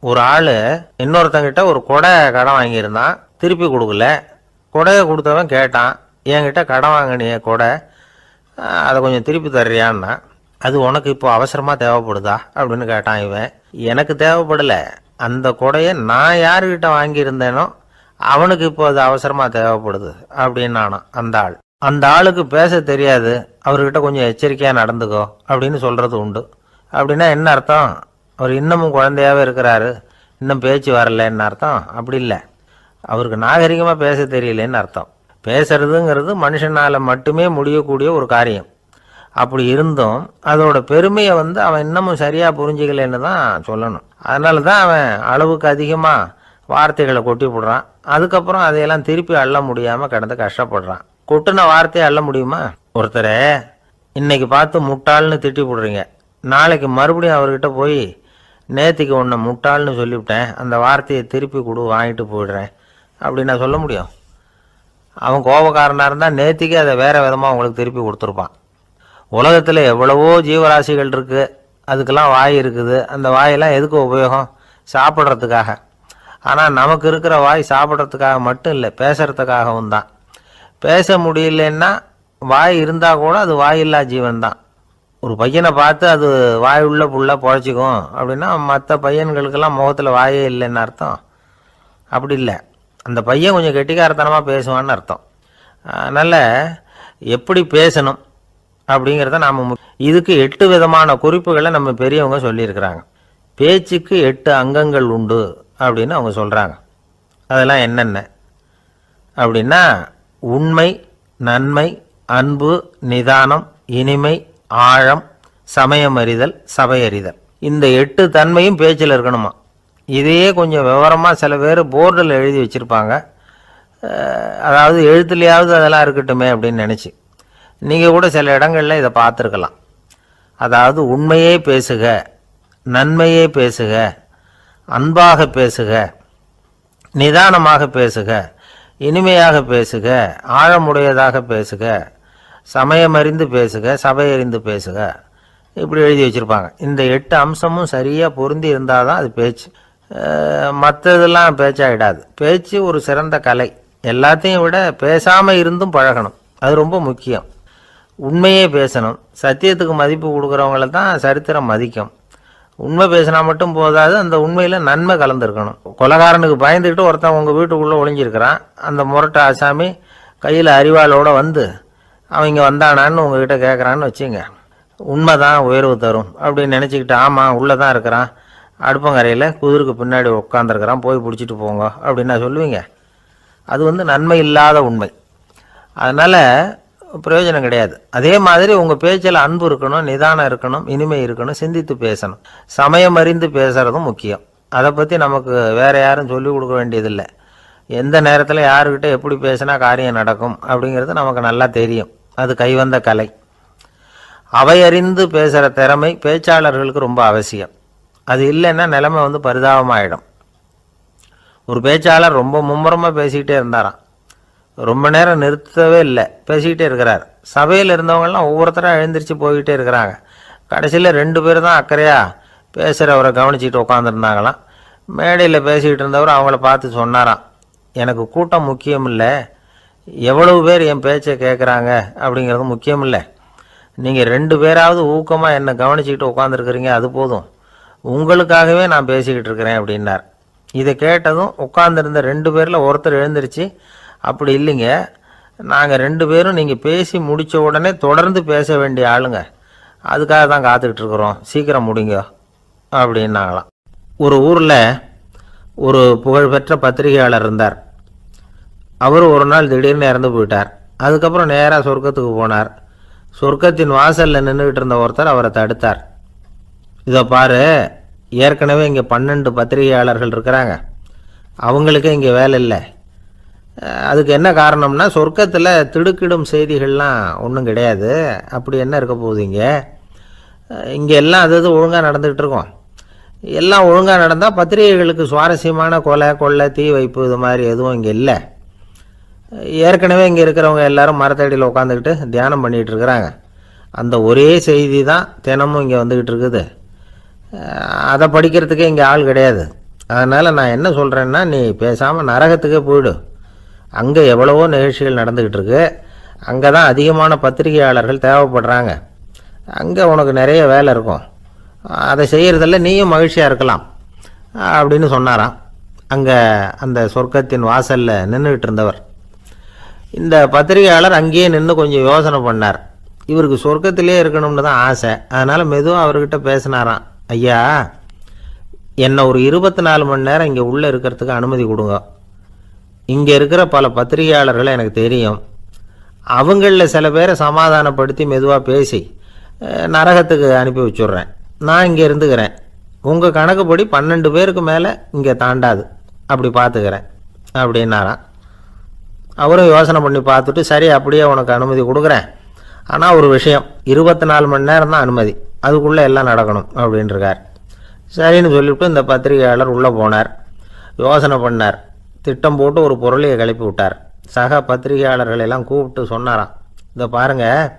ஒரு ஆள் இன்னொருத்தங்கிட்ட ஒரு கொடை கடன் வாங்கியிருந்தான், திருப்பி கொடுக்கல. கொடையை கொடுத்தவன் கேட்டான், என்கிட்ட கடன் வாங்கினிய கொடை, அதை கொஞ்சம் திருப்பி தர்றியான்னா. அது உனக்கு இப்போ அவசரமாக தேவைப்படுதா அப்படின்னு கேட்டான் இவன். எனக்கு தேவைப்படலை, அந்த கொடையை நான் யாருக்கிட்ட வாங்கியிருந்தேனோ அவனுக்கு இப்போ அது அவசரமாக தேவைப்படுது அப்படின்னானான் அந்த ஆள். அந்த ஆளுக்கு பேச தெரியாது, அவர்கிட்ட கொஞ்சம் எச்சரிக்கையாக நடந்துக்கோ அப்படின்னு சொல்கிறது உண்டு. அப்படின்னா என்ன அர்த்தம்? அவர் இன்னமும் குழந்தையாகவே இருக்கிறாரு, இன்னும் பேச்சு வரலன்னு அர்த்தம்? அப்படி இல்லை, அவருக்கு நாகரிகமாக பேச தெரியலன்னு அர்த்தம். பேசுறதுங்கிறது மனுஷனால் மட்டுமே முடியக்கூடிய ஒரு காரியம். அப்படி இருந்தும் அதோட பெருமையை அவன் இன்னமும் சரியாக புரிஞ்சிக்கலன்னு தான் சொல்லணும். அதனால தான் அவன் அளவுக்கு அதிகமாக வார்த்தைகளை கொட்டி போடுறான். அதுக்கப்புறம் அதையெல்லாம் திருப்பி அள்ள முடியாமல் கிடந்து கஷ்டப்படுறான். கொட்டின வார்த்தையை அள்ள முடியுமா? ஒருத்தரை இன்னைக்கு பார்த்து முட்டாள்னு திட்டி போடுறீங்க, நாளைக்கு மறுபடியும் அவர்கிட்ட போய் நேற்றுக்கு உன்னை முட்டாள்னு சொல்லிவிட்டேன், அந்த வார்த்தையை திருப்பி கொடு, வாங்கிட்டு போயிடுறேன் அப்படின்னு நான் சொல்ல முடியும்? அவன் கோபக்காரனாக இருந்தால் நேற்றுக்கு அதை வேறு விதமாக உங்களுக்கு திருப்பி கொடுத்துருப்பான். உலகத்தில் எவ்வளவோ ஜீவராசிகள் இருக்குது, அதுக்கெல்லாம் வாய் இருக்குது. அந்த வாயெல்லாம் எதுக்கு உபயோகம்? சாப்பிட்றதுக்காக. ஆனால் நமக்கு இருக்கிற வாய் சாப்பிட்றதுக்காக மட்டும் இல்லை, பேசுகிறதுக்காகவும் தான். பேச முடியலன்னா வாய் இருந்தால் கூட அது வாயில்லா ஜீவன் தான். ஒரு பையனை பார்த்து அது வாய் உள்ள புள்ள பொழைச்சிக்கும் அப்படின்னா மற்ற பையன்களுக்கெல்லாம் முகத்தில் வாயே இல்லைன்னு அர்த்தம்? அப்படி இல்லை, அந்த பையன் கொஞ்சம் கெட்டிக்காரத்தனமாக பேசுவான்னு அர்த்தம். அதனால் எப்படி பேசணும் அப்படிங்கிறத நாம் இதுக்கு 8 விதமான குறிப்புகளை நம்ம பெரியவங்க சொல்லியிருக்கிறாங்க. பேச்சுக்கு 8 அங்கங்கள் உண்டு அப்படின்னு அவங்க சொல்கிறாங்க. அதெல்லாம் என்னென்ன அப்படின்னா, உண்மை, நன்மை, அன்பு, நிதானம், இனிமை, ஆழம், சமயமறிதல், சபையறிதல். இந்த 8 தன்மையும் பேச்சில் இருக்கணுமா. இதையே கொஞ்சம் விவரமாக சில பேர் போர்டில் எழுதி வச்சுருப்பாங்க. அதாவது எழுத்துலையாவது அதெல்லாம் இருக்கட்டுமே அப்படின்னு நினச்சி நீங்கள் கூட சில இடங்களில் இதை பார்த்துருக்கலாம். அதாவது உண்மையே பேசுக, நன்மையே பேசுக, அன்பாக பேசுக, நிதானமாக பேசுக, இனிமையாக பேசுக, ஆழமுடையதாக பேசுக, சமயமறிந்து பேசுக, சபையறிந்து பேசுக, இப்படி எழுதி வச்சுருப்பாங்க. இந்த 8 அம்சமும் சரியாக பொருந்தி இருந்தால் தான் அது பேச்சு. மற்றதெல்லாம் பேச்சாகிடாது. பேச்சு ஒரு சிறந்த கலை. எல்லாத்தையும் விட பேசாமல் இருந்தும் பழகணும், அது ரொம்ப முக்கியம். உண்மையே பேசணும். சத்தியத்துக்கு மதிப்பு கொடுக்குறவங்கள தான் சரித்திரம் மதிக்கும். உண்மை பேசினா மட்டும் போதாது, அந்த உண்மையில் நன்மை கலந்துருக்கணும். கொலைகாரனுக்கு பயந்துக்கிட்டு ஒருத்தன் உங்கள் வீட்டுக்குள்ளே ஒளிஞ்சிருக்கிறான். அந்த முரட்டு ஆசாமி கையில் அறிவாளோடு அவன் இங்கே வந்தானான்னு உங்ககிட்ட கேட்குறான்னு வச்சுங்க. உண்மை தான் உயர்வு தரும் அப்படின்னு நினச்சிக்கிட்டு, ஆமாம் உள்ளே தான் இருக்கிறான், அடுப்பங்கரையில் குதிருக்கு பின்னாடி உட்காந்துருக்கிறான், போய் பிடிச்சிட்டு போங்க அப்படின்னு நான் சொல்லுவீங்க? அது நன்மை இல்லாத உண்மை. அதனால் பிரயோஜனம் கிடையாது. அதே மாதிரி உங்கள் பேச்சில் அன்பு இருக்கணும், நிதானம் இருக்கணும், இனிமை இருக்கணும், சிந்தித்து பேசணும். சமயம் அறிந்து பேசுகிறதும் முக்கியம். அதை பற்றி நமக்கு வேறு யாரும் சொல்லிக் கொடுக்க வேண்டியதில்லை. எந்த நேரத்தில் யாருக்கிட்ட எப்படி பேசினா காரியம் நடக்கும் அப்படிங்கிறது நமக்கு நல்லா தெரியும். அது கைவந்த கலை. அவையறிந்து பேசுகிற திறமை பேச்சாளர்களுக்கு ரொம்ப அவசியம். அது இல்லைன்னா நிலைமை பரிதாபமாயிடும். ஒரு பேச்சாளர் ரொம்ப மும்முரமாக பேசிக்கிட்டே இருந்தாராம். ரொம்ப நேரம் நிறுத்தவே இல்லை, பேசிக்கிட்டே இருக்கிறார். சபையில் இருந்தவங்கெல்லாம் ஒவ்வொருத்தராக எழுந்திரிச்சு போய்கிட்டே இருக்கிறாங்க. கடைசியில் 2 பேர் தான் அக்கறையாக பேசுகிறவரை கவனிச்சிக்கிட்டு உட்காந்துருந்தாங்களாம். மேடையில் பேசிக்கிட்டு இருந்தவர் அவங்கள பார்த்து சொன்னாராம், எனக்கு கூட்டம் முக்கியம் இல்லை, எவ்வளவு பேர் என் பேச்சை கேட்குறாங்க அப்படிங்கிறது முக்கியம் இல்லை. நீங்கள் 2 பேராவது ஊக்கமாக என்னை கவனிச்சிக்கிட்டு உட்காந்துருக்குறீங்க, அது போதும். உங்களுக்காகவே நான் பேசிக்கிட்டு இருக்கிறேன் அப்படின்னார். இதை கேட்டதும் உட்காந்துருந்த 2 பேரில் ஒருத்தர் எழுந்திரிச்சு, அப்படி இல்லைங்க, நாங்கள் 2 பேரும் நீங்கள் பேசி முடித்த உடனே தொடர்ந்து பேச வேண்டிய ஆளுங்க, அதுக்காக தான் காத்துக்கிட்டு இருக்கிறோம், சீக்கிரம் முடிங்க அப்படின்னாங்களாம். ஒரு ஊரில் ஒரு புகழ்பெற்ற பத்திரிகையாளர் இருந்தார். அவர் ஒரு நாள் திடீர்னு இறந்து போயிட்டார். அதுக்கப்புறம் நேராக சொர்க்கத்துக்கு போனார். சொர்க்கத்தின் வாசலில் நின்றுக்கிட்டு இருந்த ஒருத்தர் அவரை தடுத்தார். இதை பாரு, ஏற்கனவே இங்கே 12 பத்திரிகையாளர்கள் இருக்கிறாங்க, அவங்களுக்கே இங்கே வேலை இல்லை. அதுக்கு என்ன காரணம்னா, சொர்க்கத்தில் திடுக்கிடும் செய்திகள்லாம் ஒன்றும் கிடையாது, அப்படி என்ன இருக்க போகுது இங்கே எல்லாம் அது ஒழுங்காக நடந்துகிட்டு இருக்கோம். எல்லாம் ஒழுங்காக நடந்தால் பத்திரிகைகளுக்கு சுவாரஸ்யமான கொலை கொள்ளை தீ வைப்பு இது மாதிரி எதுவும் இங்கே இல்லை. ஏற்கனவே இங்கே இருக்கிறவங்க எல்லாரும் மரத்தடியில் உட்காந்துக்கிட்டு தியானம் பண்ணிகிட்டு இருக்கிறாங்க. அந்த ஒரே செய்தி தான் தினமும் இங்கே வந்துக்கிட்டு இருக்குது. அதை படிக்கிறதுக்கே இங்கே ஆள் கிடையாது. அதனால் நான் என்ன சொல்கிறேன்னா, நீ பேசாமல் நரகத்துக்கே போயிடு. அங்கே எவ்வளவோ நிகழ்ச்சிகள் நடந்துக்கிட்டு இருக்கு. அங்கே தான் அதிகமான பத்திரிகையாளர்கள் தேவைப்படுறாங்க. அங்கே உனக்கு நிறைய வேலை இருக்கும். அதை செய்கிறதில்ல நீயும் மகிழ்ச்சியாக இருக்கலாம் அப்படின்னு சொன்னாராம். அங்கே அந்த சொர்க்கத்தின் வாசலில் நின்றுக்கிட்டு இருந்தவர். இந்த பத்திரிகையாளர் அங்கேயே நின்று கொஞ்சம் யோசனை பண்ணார். இவருக்கு சொர்க்கத்திலே இருக்கணும்னு தான் ஆசை. அதனால் மெதுவாக அவர்கிட்ட பேசினாராம். ஐயா, என்னை ஒரு 24 மணி நேரம் இங்கே உள்ளே இருக்கிறதுக்கு அனுமதி கொடுங்க. இங்கே இருக்கிற பல பத்திரிகையாளர்களை எனக்கு தெரியும். அவங்களில் சில பேரை சமாதானப்படுத்தி மெதுவாக பேசி நரகத்துக்கு அனுப்பி வச்சுட்றேன். நான் இங்கே இருந்துக்கிறேன். உங்கள் கணக்குப்படி 12 பேருக்கு மேலே இங்கே தாண்டாது. அப்படி பார்த்துக்கிறேன் அப்படின்னாராம். அவரும் யோசனை பண்ணி பார்த்துட்டு, சரி அப்படியே உனக்கு அனுமதி கொடுக்குறேன். ஆனால் ஒரு விஷயம், 24 மணி நேரம் தான் அனுமதி, அதுக்குள்ளே எல்லாம் நடக்கணும் அப்படின்ட்டுருக்கார். சரின்னு சொல்லிவிட்டு இந்த பத்திரிகையாளர் உள்ளே போனார். யோசனை பண்ணார். திட்டம் போட்டு ஒரு பொருளையை கிளப்பி விட்டார். சக பத்திரிகையாளர்களெல்லாம் கூப்பிட்டு சொன்னாராம், இதை பாருங்கள்,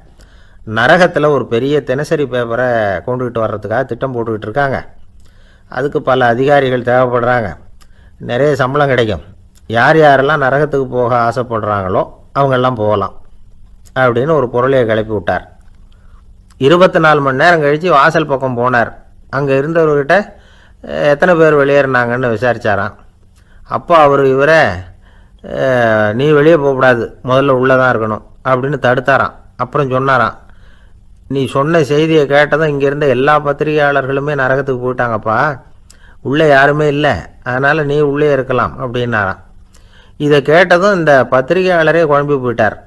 நரகத்தில் ஒரு பெரிய தினசரி பேப்பரை கொண்டுகிட்டு வர்றதுக்காக திட்டம் போட்டுக்கிட்டு இருக்காங்க. அதுக்கு பல அதிகாரிகள் தேவைப்படுறாங்க. நிறைய சம்பளம் கிடைக்கும். யார் யாரெல்லாம் நரகத்துக்கு போக ஆசைப்படுறாங்களோ அவங்கெல்லாம் போகலாம் அப்படின்னு ஒரு பொருளையை கிளப்பி விட்டார். 24 மணி நேரம் கழித்து வாசல் பக்கம் போனார். அங்கே இருந்தவர்கிட்ட எத்தனை பேர் வெளியேறினாங்கன்னு விசாரித்தாராம். அப்போ அவர் இவரை, நீ வெளியே போகக்கூடாது, முதல்ல உள்ளே தான் இருக்கணும் அப்படின்னு தடுத்தாராம். அப்புறம் சொன்னாராம், நீ சொன்ன செய்தியை கேட்டதும் இங்கே இருந்த எல்லா பத்திரிகையாளர்களுமே நரகத்துக்கு போயிட்டாங்கப்பா, உள்ளே யாருமே இல்லை, அதனால் நீ உள்ளே இருக்கலாம் அப்படின்னாராம். இதை கேட்டதும் இந்த பத்திரிகையாளரே குழம்பி போயிட்டார்.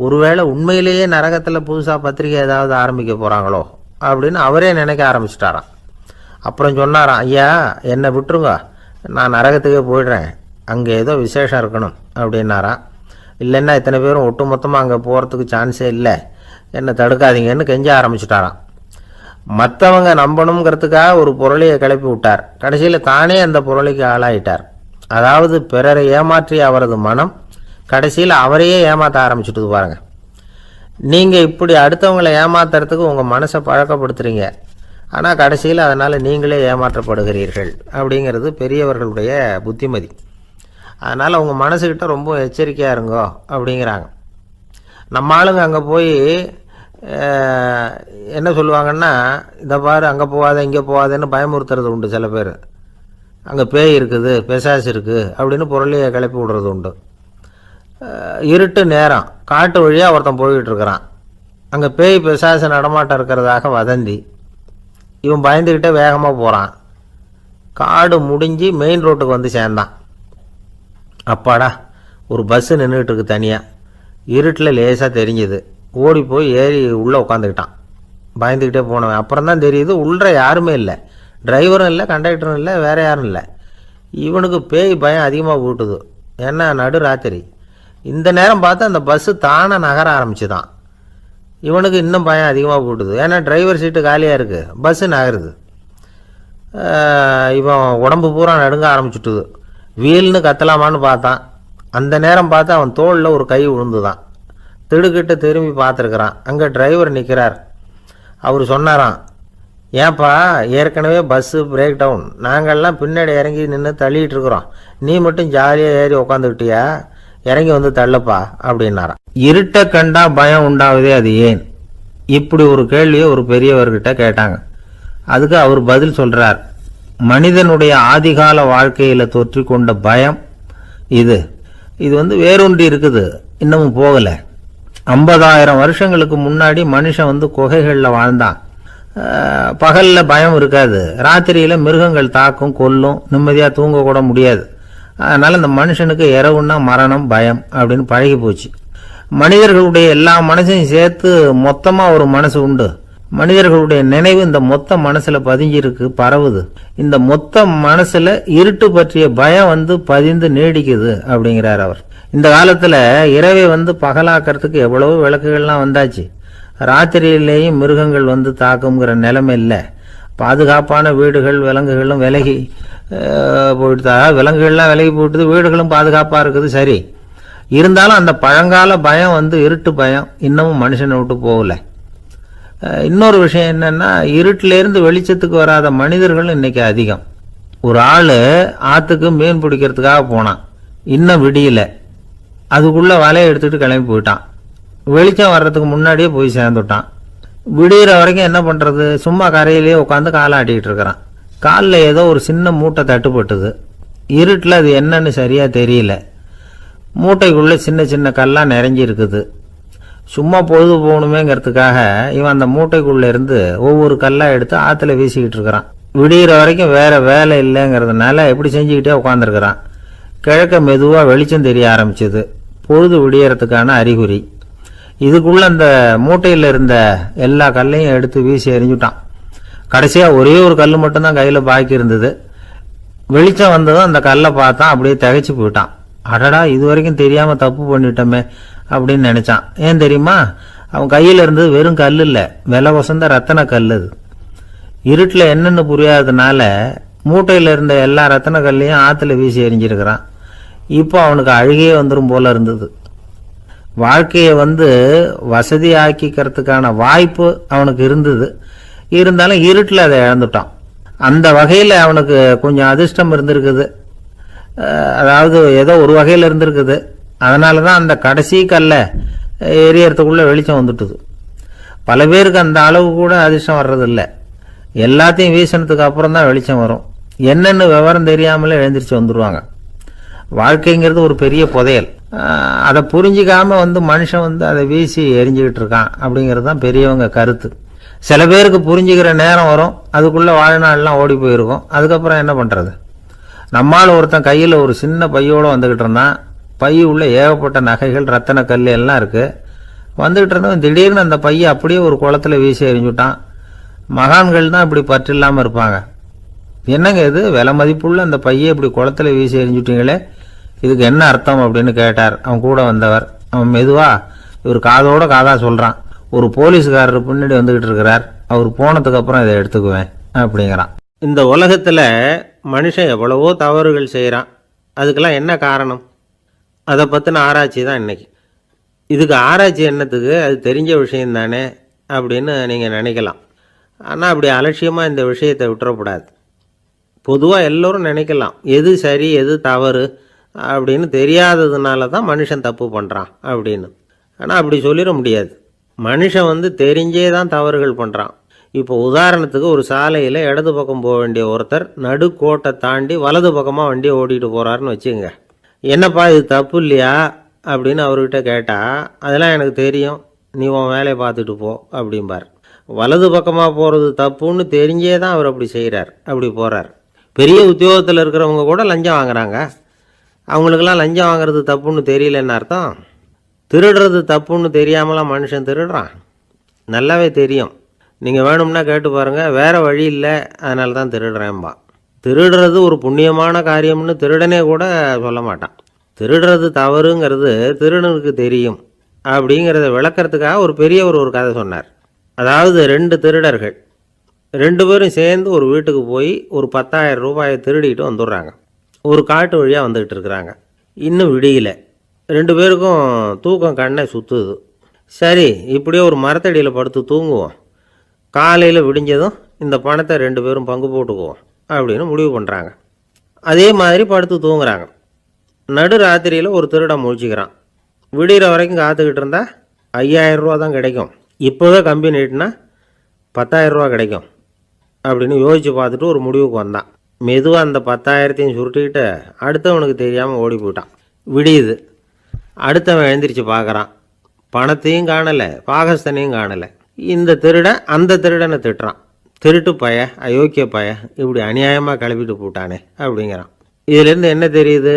ஒருவேளை உண்மையிலேயே நரகத்தில் புதுசாக பத்திரிகை ஏதாவது ஆரம்பிக்க போகிறாங்களோ அப்படின்னு அவரே நினைக்க ஆரம்பிச்சிட்டாராம். அப்புறம் சொன்னாராம், ஐயா என்னை விட்டுருங்க, நான் நரகத்துக்கே போயிடுறேன், அங்கே ஏதோ விசேஷம் இருக்கணும் அப்படின்னாராம். இல்லைன்னா இத்தனை பேரும் ஒட்டு மொத்தமாக அங்கே போகிறதுக்கு சான்ஸே இல்லை, என்னை தடுக்காதீங்கன்னு கெஞ்ச ஆரம்பிச்சிட்டாராம். மற்றவங்க நம்பணுங்கிறதுக்காக ஒரு பொருளையை கிளப்பி விட்டார். கடைசியில் தானே அந்த பொருளைக்கு ஆளாயிட்டார். அதாவது பிறரை ஏமாற்றிய அவரது மனம் கடைசியில் அவரையே ஏமாற்ற ஆரம்பிச்சுட்டு பாருங்க. நீங்கள் இப்படி அடுத்தவங்களை ஏமாத்துறதுக்கு உங்கள் மனசை பழக்கப்படுத்துறீங்க, ஆனால் கடைசியில் அதனால் நீங்களே ஏமாற்றப்படுகிறீர்கள் அப்படிங்கிறது பெரியவர்களுடைய புத்திமதி. அதனால் உங்கள் மனசுக்கிட்ட ரொம்ப எச்சரிக்கையாக இருங்கோ அப்படிங்கிறாங்க. நம்ம ஆளுங்க அங்கே போய் என்ன சொல்லுவாங்கன்னா, இதை பாரு அங்கே போகாத இங்கே போகாதேன்னு பயமுறுத்துறது உண்டு. சில பேர் அங்கே பேய் இருக்குது, பிசாசு இருக்குது அப்படின்னு பொருளையை கிளப்பி விடுறது உண்டு. இருட்டு நேரம் காட்டு வழியாக ஒருத்தன் போய்கிட்டு இருக்கிறான். அங்கே பேய் பிசாசு நடமாட்டம் இருக்கிறதாக வதந்தி. இவன் பயந்துக்கிட்டே வேகமாக போகிறான். காடு முடிஞ்சு மெயின் ரோட்டுக்கு வந்து சேர்ந்தான். அப்பாடா, ஒரு பஸ்ஸு நின்றுக்கிட்டு இருக்கு தனியாக. இருட்டில் லேசாக தெரிஞ்சுது. ஓடி போய் ஏறி உள்ளே உட்காந்துக்கிட்டான். பயந்துக்கிட்டே போனவன் அப்புறம் தான் தெரியுது உள்ளே யாருமே இல்லை, டிரைவரும் இல்லை, கண்டக்டரும் இல்லை, வேறு யாரும் இல்லை. இவனுக்கு பேய் பயம் அதிகமாக ஊட்டுது. ஏன்னா நடு ராத்திரி. இந்த நேரம் பார்த்து அந்த பஸ்ஸு தானே நகர ஆரம்பிச்சுதான். இவனுக்கு இன்னும் பயம் அதிகமாக போட்டுது. ஏன்னா டிரைவர் சீட்டு காலியாக இருக்குது, பஸ்ஸு நகருது. இவன் உடம்பு பூரா நடுங்க ஆரம்பிச்சுட்டுது. வீல்னு கத்தலாமான்னு பார்த்தான். அந்த நேரம் பார்த்து அவன் தோளில் ஒரு கை விழுந்துதான். திடுக்கிட்டு திரும்பி பார்த்துருக்குறான். அங்கே டிரைவர் நிற்கிறார். அவர் சொன்னாராம், ஏன்பா ஏற்கனவே பஸ்ஸு பிரேக் டவுன், நாங்கள்லாம் பின்னாடி இறங்கி நின்று தள்ளிகிட்டு இருக்கிறோம், நீ மட்டும் ஜாலியாக ஏறி உக்காந்துக்கிட்டியா, இறங்கி வந்து தள்ளுப்பா அப்படின்னாராம். இருட்டை கண்டா பயம் உண்டாவதே அது ஏன்? இப்படி ஒரு கேள்வியை ஒரு பெரியவர்கிட்ட கேட்டாங்க. அதுக்கு அவர் பதில் சொல்றார், மனிதனுடைய ஆதிகால வாழ்க்கையில் தொற்றி கொண்ட பயம் இது வேரூன்றி இருக்குது, இன்னமும் போகலை. 50,000 வருஷங்களுக்கு முன்னாடி மனுஷன் குகைகளில் வாழ்ந்தான். பகலில் பயம் இருக்காது, ராத்திரியில் மிருகங்கள் தாக்கும், கொல்லும், நிம்மதியாக தூங்க கூட முடியாது. அதனால் இந்த மனுஷனுக்கு இரவுன்னா மரணம், பயம் அப்படின்னு பழகி போச்சு. மனிதர்களுடைய எல்லா மனசையும் சேர்த்து மொத்தமாக ஒரு மனசு உண்டு. மனிதர்களுடைய நினைவு இந்த மொத்த மனசில் பதிஞ்சிருக்கு, பரவுது. இந்த மொத்த மனசில் இருட்டு பற்றிய பயம் பதிந்து நீடிக்குது அப்படிங்கிறார் அவர். இந்த காலத்தில் இரவை பகலாக்கிறதுக்கு எவ்வளவோ விளக்குகள்லாம் வந்தாச்சு. ராத்திரியிலேயும் மிருகங்கள் தாக்குங்கிற நிலைமை இல்லை. பாதுகாப்பான வீடுகள், விலங்குகளும் விலகி போயிட்டு, விலங்குகள்லாம் விலகி போயிட்டுது, வீடுகளும் பாதுகாப்பாக இருக்குது. சரி, இருந்தாலும் அந்த பழங்கால பயம் இருட்டு பயம் இன்னமும் மனுஷனை விட்டு போகலை. இன்னொரு விஷயம் என்னன்னா, இருட்டிலேருந்து வெளிச்சத்துக்கு வராத மனிதர்கள் இன்னைக்கு அதிகம். ஒரு ஆள் ஆற்றுக்கு மீன் பிடிக்கிறதுக்காக போனான். இன்னும் விடியல. அதுக்குள்ளே வலையை எடுத்துகிட்டு கிளம்பி போயிட்டான். வெளிச்சம் வர்றதுக்கு முன்னாடியே போய் சேர்ந்துட்டான். விடிகிற வரைக்கும் என்ன பண்ணுறது, சும்மா கரையிலேயே உட்காந்து காலை ஆட்டிக்கிட்டு இருக்கிறான். காலில் ஏதோ ஒரு சின்ன மூட்டை தட்டுப்பட்டுது. இருட்டில் அது என்னன்னு சரியாக தெரியல. மூட்டைக்குள்ளே சின்ன சின்ன கல்லாக நிறைஞ்சி இருக்குது. சும்மா பொழுது போகணுமேங்கிறதுக்காக இவன் அந்த மூட்டைக்குள்ளே இருந்து ஒவ்வொரு கல்லாக எடுத்து ஆற்றுல வீசிக்கிட்டு இருக்கிறான். விடிகிற வரைக்கும் வேறு வேலை இல்லைங்கிறதுனால எப்படி செஞ்சுக்கிட்டே உட்காந்துருக்கிறான். கிழக்க மெதுவாக வெளிச்சம் தெரிய ஆரம்பிச்சது. பொழுது விடியறதுக்கான அறிகுறி. இதுக்குள்ளே அந்த மூட்டையில் இருந்த எல்லா கல்லையும் எடுத்து வீசி எறிஞ்சுட்டான். கடைசியாக ஒரே ஒரு கல் மட்டும்தான் கையில் பாக்கி இருந்தது. வெளிச்சம் வந்ததும் அந்த கல்லை பார்த்தான். அப்படியே திகைச்சு போயிட்டான். அடடா, இது வரைக்கும் தெரியாமல் தப்பு பண்ணிட்டோமே அப்படின்னு நினச்சான். ஏன் தெரியுமா, அவன் கையில் இருந்தது வெறும் கல் இல்லை, விலை வசந்த ரத்தன கல். அது இருட்டில் என்னென்னு புரியாததுனால மூட்டையில் இருந்த எல்லா ரத்தன கல்லையும் ஆற்றுல வீசி எறிஞ்சிருக்கிறான். இப்போ அவனுக்கு அழுகையே வந்துடும் போல இருந்தது. வாழ்க்கையை வசதி ஆக்கிக்கிறதுக்கான வாய்ப்பு அவனுக்கு இருந்தது. இருந்தாலும் இருட்டில் அதை இழந்துட்டான். அந்த வகையில் அவனுக்கு கொஞ்சம் அதிர்ஷ்டம் இருந்திருக்குது. அதாவது ஏதோ ஒரு வகையில் இருந்திருக்குது. அதனால தான் அந்த கடைசி கல்லை எரியறதுக்குள்ளே வெளிச்சம் வந்துட்டுது. பல பேருக்கு அந்த அளவு கூட அதிர்ஷ்டம் வர்றதில்லை. எல்லாத்தையும் வீசினதுக்கு அப்புறம் தான் வெளிச்சம் வரும். என்னென்னு விவரம் தெரியாமலே எழுந்திரிச்சு வந்துடுவாங்க. வாழ்க்கைங்கிறது ஒரு பெரிய புதையல். அதை புரிஞ்சிக்காம மனுஷன் அதை வீசி எரிஞ்சுக்கிட்டு இருக்கான் அப்படிங்கிறது தான் பெரியவங்க கருத்து. சில பேருக்கு புரிஞ்சுக்கிற நேரம் வரும், அதுக்குள்ளே வாழ்நாள்லாம் ஓடி போயிருக்கும். அதுக்கப்புறம் என்ன பண்ணுறது? நம்மால் ஒருத்தன் கையில் ஒரு சின்ன பையோடு வந்துக்கிட்டு இருந்தான். பை உள்ள ஏகப்பட்ட நகைகள், ரத்தன கல் எல்லாம் இருக்குது. வந்துக்கிட்டு இருந்தவன் திடீர்னு அந்த பையை அப்படியே ஒரு குளத்துல வீசி எறிஞ்சுட்டான். மகான்கள் தான் இப்படி பற்று இல்லாமல் இருப்பாங்க. என்னங்க இது, விலை மதிப்புள்ள அந்த பையை இப்படி குளத்துல வீசி எறிஞ்சுட்டீங்களே, இதுக்கு என்ன அர்த்தம் அப்படின்னு கேட்டார் அவன் கூட வந்தவர். அவன் மெதுவா இவர் காதோட காதா சொல்கிறான். ஒரு போலீஸ்காரர் பின்னாடி வந்துக்கிட்டு இருக்கிறார், அவர் போனதுக்கு அப்புறம் இதை எடுத்துக்குவேன் அப்படிங்கிறான். இந்த உலகத்தில் மனுஷன் எவ்வளவோ தவறுகள் செய்கிறான். அதுக்கெல்லாம் என்ன காரணம்? அதை பற்றின ஆராய்ச்சி தான் இன்னைக்கு. இதுக்கு ஆராய்ச்சி என்னத்துக்கு, அது தெரிஞ்ச விஷயம் தானே அப்படின்னு நீங்கள் நினைக்கலாம். ஆனால் அப்படி அலட்சியமாக இந்த விஷயத்தை விட்டுறக்கூடாது. பொதுவாக எல்லோரும் நினைக்கலாம் எது சரி எது தவறு அப்படின்னு தெரியாததுனால தான் மனுஷன் தப்பு பண்ணுறான் அப்படின்னு. ஆனால் அப்படி சொல்லிட முடியாது. மனுஷன் தெரிஞ்சே தான் தவறுகள் பண்ணுறான். இப்போ உதாரணத்துக்கு ஒரு சாலையில் இடது பக்கம் போக வேண்டிய ஒருத்தர் நடுக்கோட்டை தாண்டி வலது பக்கமாக வண்டியை ஓட்டிகிட்டு போகிறாருன்னு வச்சுங்க. என்னப்பா இது தப்பு இல்லையா அப்படின்னு அவர்கிட்ட கேட்டால், அதெல்லாம் எனக்கு தெரியும், நீ உன் வேலையை பார்த்துட்டு போ அப்படிம்பார். வலது பக்கமாக போகிறது தப்புன்னு தெரிஞ்சே தான் அவர் அப்படி செய்கிறார், அப்படி போகிறார். பெரிய உத்தியோகத்தில் இருக்கிறவங்க கூட லஞ்சம் வாங்குறாங்க. அவங்களுக்கெல்லாம் லஞ்சம் வாங்குறது தப்புன்னு தெரியலன்னு அர்த்தம்? திருடுறது தப்புன்னு தெரியாமலாம் மனுஷன் திருடுறான்? நல்லாவே தெரியும். நீங்கள் வேணும்னா கேட்டு பாருங்கள். வேறு வழி இல்லை, அதனால தான் திருடுறேன்பா. திருடுறது ஒரு புண்ணியமான காரியம்னு திருடனே கூட சொல்ல மாட்டான். திருடுறது தவறுங்கிறது திருடனுக்கு தெரியும் அப்படிங்கிறத விளக்கிறதுக்காக ஒரு பெரியவர் ஒரு கதை சொன்னார். அதாவது 2 திருடர்கள் 2 பேரும் சேர்ந்து ஒரு வீட்டுக்கு போய் ஒரு 10,000 ரூபாயை திருடிட்டு வந்துடுறாங்க. ஒரு காட்டு வழியாக வந்துக்கிட்டு இருக்கிறாங்க. இன்னும் விடியல. 2 பேருக்கும் தூக்கம் கண்ணை சுற்றுது. சரி, இப்படியே ஒரு மரத்தடியில் படுத்து தூங்குவோம், காலையில் விடிஞ்சதும் இந்த பணத்தை 2 பேரும் பங்கு போட்டுக்குவோம் அப்படின்னு முடிவு பண்ணுறாங்க. அதே மாதிரி படுத்து தூங்குறாங்க. நடு ராத்திரியில் ஒரு திருடன் முழிச்சிக்கிறான். விடிகிற வரைக்கும் காத்துக்கிட்டு இருந்தால் 5,000 ரூபா தான் கிடைக்கும், இப்போவே கம்பி நீட்டினா 10,000 ரூபா கிடைக்கும் அப்படின்னு யோசித்து பார்த்துட்டு ஒரு முடிவுக்கு வந்தான். மெதுவாக அந்த 10,000த்தையும் சுருட்டிக்கிட்டு அடுத்தவனுக்கு தெரியாமல் ஓடி போயிட்டான். விடியுது. அடுத்தவன் எழுந்திரிச்சு பார்க்குறான். பணத்தையும் காணலை, பாகஸ்தனையும் காணலை. இந்த திருடன் அந்த திருடனை திட்டுறான். திருட்டு பய, அயோக்கிய பய, இப்படி அநியாயமாக கிளப்பிட்டு போட்டானே அப்படிங்கிறான். இதுலேருந்து என்ன தெரியுது?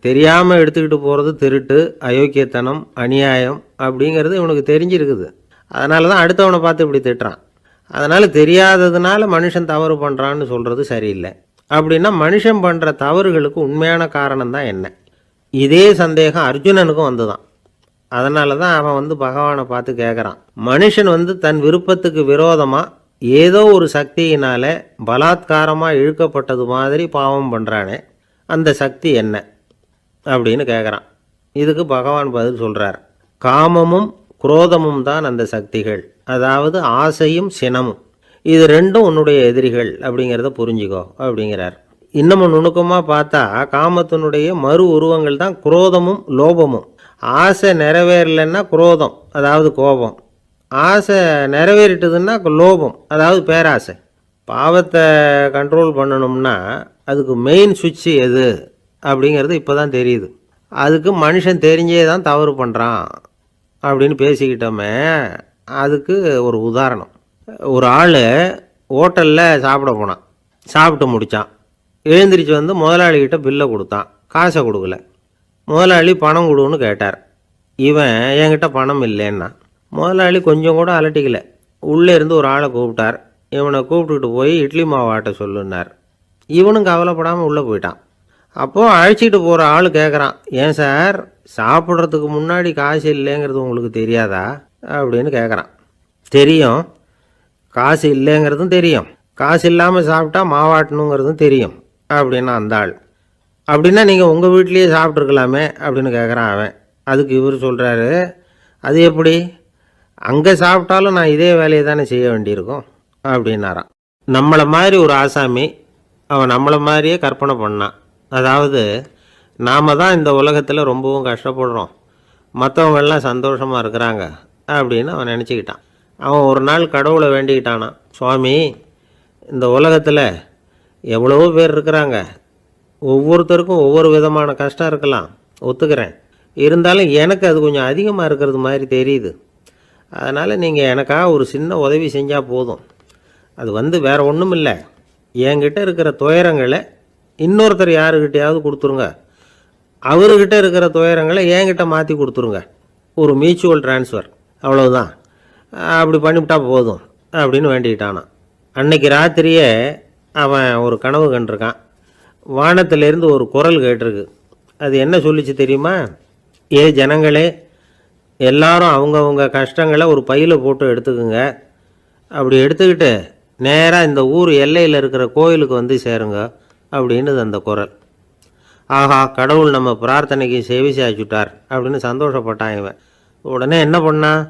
தெரியாமல் எடுத்துக்கிட்டு போகிறது திருட்டு, அயோக்கியத்தனம், அநியாயம் அப்படிங்கிறது இவனுக்கு தெரிஞ்சிருக்குது. அதனால தான் அடுத்தவனை பார்த்து இப்படி திட்டுறான். அதனால் தெரியாததுனால மனுஷன் தவறு பண்ணுறான்னு சொல்கிறது சரியில்லை. அப்படின்னா மனுஷன் பண்ணுற தவறுகளுக்கு உண்மையான காரணம் தான் என்ன? இதே சந்தேகம் அர்ஜுனனுக்கும் வந்துதான். அதனால தான் அவன் பகவானை பார்த்து கேட்குறான். மனுஷன் தன் விருப்பத்துக்கு விரோதமாக ஏதோ ஒரு சக்தியினால பலாத்காரமாக இழுக்கப்பட்டது மாதிரி பாவம் பண்ணுறானே, அந்த சக்தி என்ன அப்படின்னு கேட்குறான். இதுக்கு பகவான் பதில் சொல்கிறார். காமமும் குரோதமும் தான் அந்த சக்திகள், அதாவது ஆசையும் சினமும். இது 2ம் உன்னுடைய எதிரிகள் அப்படிங்கிறத புரிஞ்சுக்கோ அப்படிங்கிறார். இன்னமும் நுணுக்கமாக பார்த்தா காமத்தினுடைய மறு உருவங்கள் தான் குரோதமும் லோபமும். ஆசை நிறைவேறலைன்னா குரோதம், அதாவது கோபம். ஆசை நிறைவேறிட்டதுன்னா லோபம், அதாவது பேராசை. பாவத்தை கண்ட்ரோல் பண்ணணும்னா அதுக்கு மெயின் சுவிட்சு எது அப்படிங்கிறது இப்போ தான் தெரியுது. அதுக்கு மனுஷன் தெரிஞ்சே தான் தவறு பண்ணுறான் அப்படின்னு பேசிக்கிட்டோமே. அதுக்கு ஒரு உதாரணம். ஒரு ஆள் ஹோட்டலில் சாப்பிட போனான். சாப்பிட்டு முடித்தான். எழுந்திரிச்சு வந்து முதலாளிகிட்ட பில்லை கொடுத்தான். காசை கொடுக்கல. முதலாளி பணம் கொடுன்னு கேட்டார். இவன் என்கிட்ட பணம் இல்லைன்னா. முதலாளி கொஞ்சம் கூட அலட்டிக்கல. உள்ளே இருந்து ஒரு ஆளை கூப்பிட்டார். இவனை கூப்பிட்டுக்கிட்டு போய் இட்லி மாவு ஆட்ட சொல்லுன்னார். இவனும் கவலைப்படாமல் உள்ளே போயிட்டான். அப்போது அழைச்சிட்டு போகிற ஆள் கேட்குறான், ஏன் சார் சாப்பிட்றதுக்கு முன்னாடி காசு இல்லைங்கிறது உங்களுக்கு தெரியாதா அப்படின்னு கேட்குறான். தெரியும், காசு இல்லைங்கிறதும் தெரியும், காசு இல்லாமல் சாப்பிட்டா மாவாட்டணுங்கிறதும் தெரியும் அப்படின்னா அந்த ஆள். அப்படின்னா நீங்கள் உங்கள் வீட்லேயே சாப்பிட்ருக்கலாமே அப்படின்னு கேட்குறான் அவன். அதுக்கு இவர் சொல்கிறாரு, அது எப்படி, அங்கே சாப்பிட்டாலும் நான் இதே வேலையை தானே செய்ய வேண்டியிருக்கும் அப்படின்னாரான். நம்மளை மாதிரி ஒரு ஆசாமி அவன் நம்மளை மாதிரியே கற்பனை பண்ணான். அதாவது நாம் தான் இந்த உலகத்தில் ரொம்பவும் கஷ்டப்படுறோம், மற்றவங்கெல்லாம் சந்தோஷமாக இருக்கிறாங்க அப்படின்னு அவன் நினச்சிக்கிட்டான். அவன் ஒரு நாள் கடவுளை வேண்டிக்கிட்டானான், சுவாமி இந்த உலகத்தில் எவ்வளவோ பேர் இருக்கிறாங்க, ஒவ்வொருத்தருக்கும் ஒவ்வொரு விதமான கஷ்டம் இருக்கலாம், ஒத்துக்கிறேன். இருந்தாலும் எனக்கு அது கொஞ்சம் அதிகமாக இருக்கிறது மாதிரி தெரியுது. அதனால் நீங்கள் எனக்காக ஒரு சின்ன உதவி செஞ்சால் போதும். அது வேறு ஒன்றும் இல்லை, என்கிட்ட இருக்கிற துயரங்களை இன்னொருத்தர் யாருக்கிட்டையாவது கொடுத்துருங்க, அவர்கிட்ட இருக்கிற துயரங்களை என்கிட்ட மாற்றி கொடுத்துருங்க. ஒரு மியூச்சுவல் ட்ரான்ஸ்ஃபர், அவ்வளவுதான். அப்படி பண்ணிவிட்டா போதும் அப்படின்னு வேண்டிக்கிட்டானான். அன்னைக்கு ராத்திரியே அவன் ஒரு கனவு கண்டிருக்கான். வானத்திலேருந்து ஒரு குரல் கேட்டிருக்கு. அது என்ன சொல்லிச்சு தெரியுமா? ஏ ஜனங்களே, எல்லாரும் அவங்கவுங்க கஷ்டங்களை ஒரு பையில் போட்டு எடுத்துக்குங்க. அப்படி எடுத்துக்கிட்டு நேராக இந்த ஊர் எல்லையில் இருக்கிற கோயிலுக்கு வந்து சேருங்க அப்படின்னு அந்த குரல். ஆஹா, கடவுள் நம்ம பிரார்த்தனைக்கு செவி சாய்ச்சுட்டார் அப்படின்னு சந்தோஷப்பட்டான் இவன். உடனே என்ன பண்ணான்,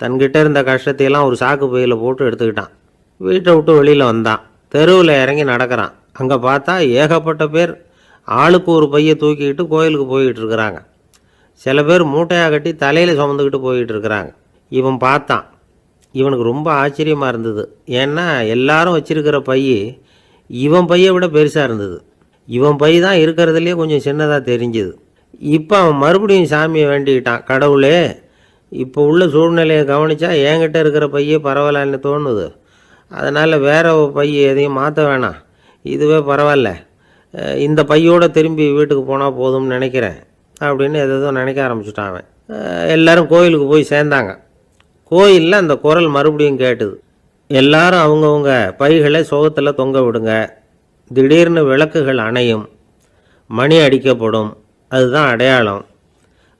தன்கிட்ட இருந்த கஷ்டத்தையெல்லாம் ஒரு சாக்கு பையில் போட்டு எடுத்துக்கிட்டான். வீட்டை விட்டு வெளியில் வந்தான். தெருவில் இறங்கி நடக்கிறான். அங்கே பார்த்தா ஏகப்பட்ட பேர் ஆளுக்கு ஒரு பையை தூக்கிக்கிட்டு கோயிலுக்கு போய்கிட்டு இருக்கிறாங்க. சில பேர் மூட்டையாக கட்டி தலையில் சுமந்துக்கிட்டு போய்கிட்டு இருக்கிறாங்க. இவன் பார்த்தான். இவனுக்கு ரொம்ப ஆச்சரியமாக இருந்தது. ஏன்னா எல்லாரும் வச்சிருக்கிற பை இவன் பையை விட பெருசாக இருந்தது. இவன் பை தான் இருக்கிறதுலே கொஞ்சம் சின்னதாக தெரிஞ்சுது. இப்போ அவன் மறுபடியும் சாமியை வேண்டிக்கிட்டான், கடவுளே இப்போ உள்ள சூழ்நிலையை கவனித்தா என்கிட்ட இருக்கிற பையே பரவாயில்லன்னு தோணுது, அதனால் வேற பை எதையும் மாற்ற வேணாம், இதுவே பரவாயில்ல, இந்த பையோடு திரும்பி வீட்டுக்கு போனால் போதும்னு நினைக்கிறேன் அப்படின்னு எதோ நினைக்க ஆரம்பிச்சுட்டான் அவன். எல்லோரும் கோயிலுக்கு போய் சேர்ந்தாங்க. கோயிலில் அந்த குரல் மறுபடியும் கேட்டுது. எல்லாரும் அவங்கவுங்க பைகளை சோகத்தில் தொங்க விடுங்க, திடீர்னு விளக்குகள் அணையும், மணி அடிக்கப்படும், அதுதான் அடையாளம்.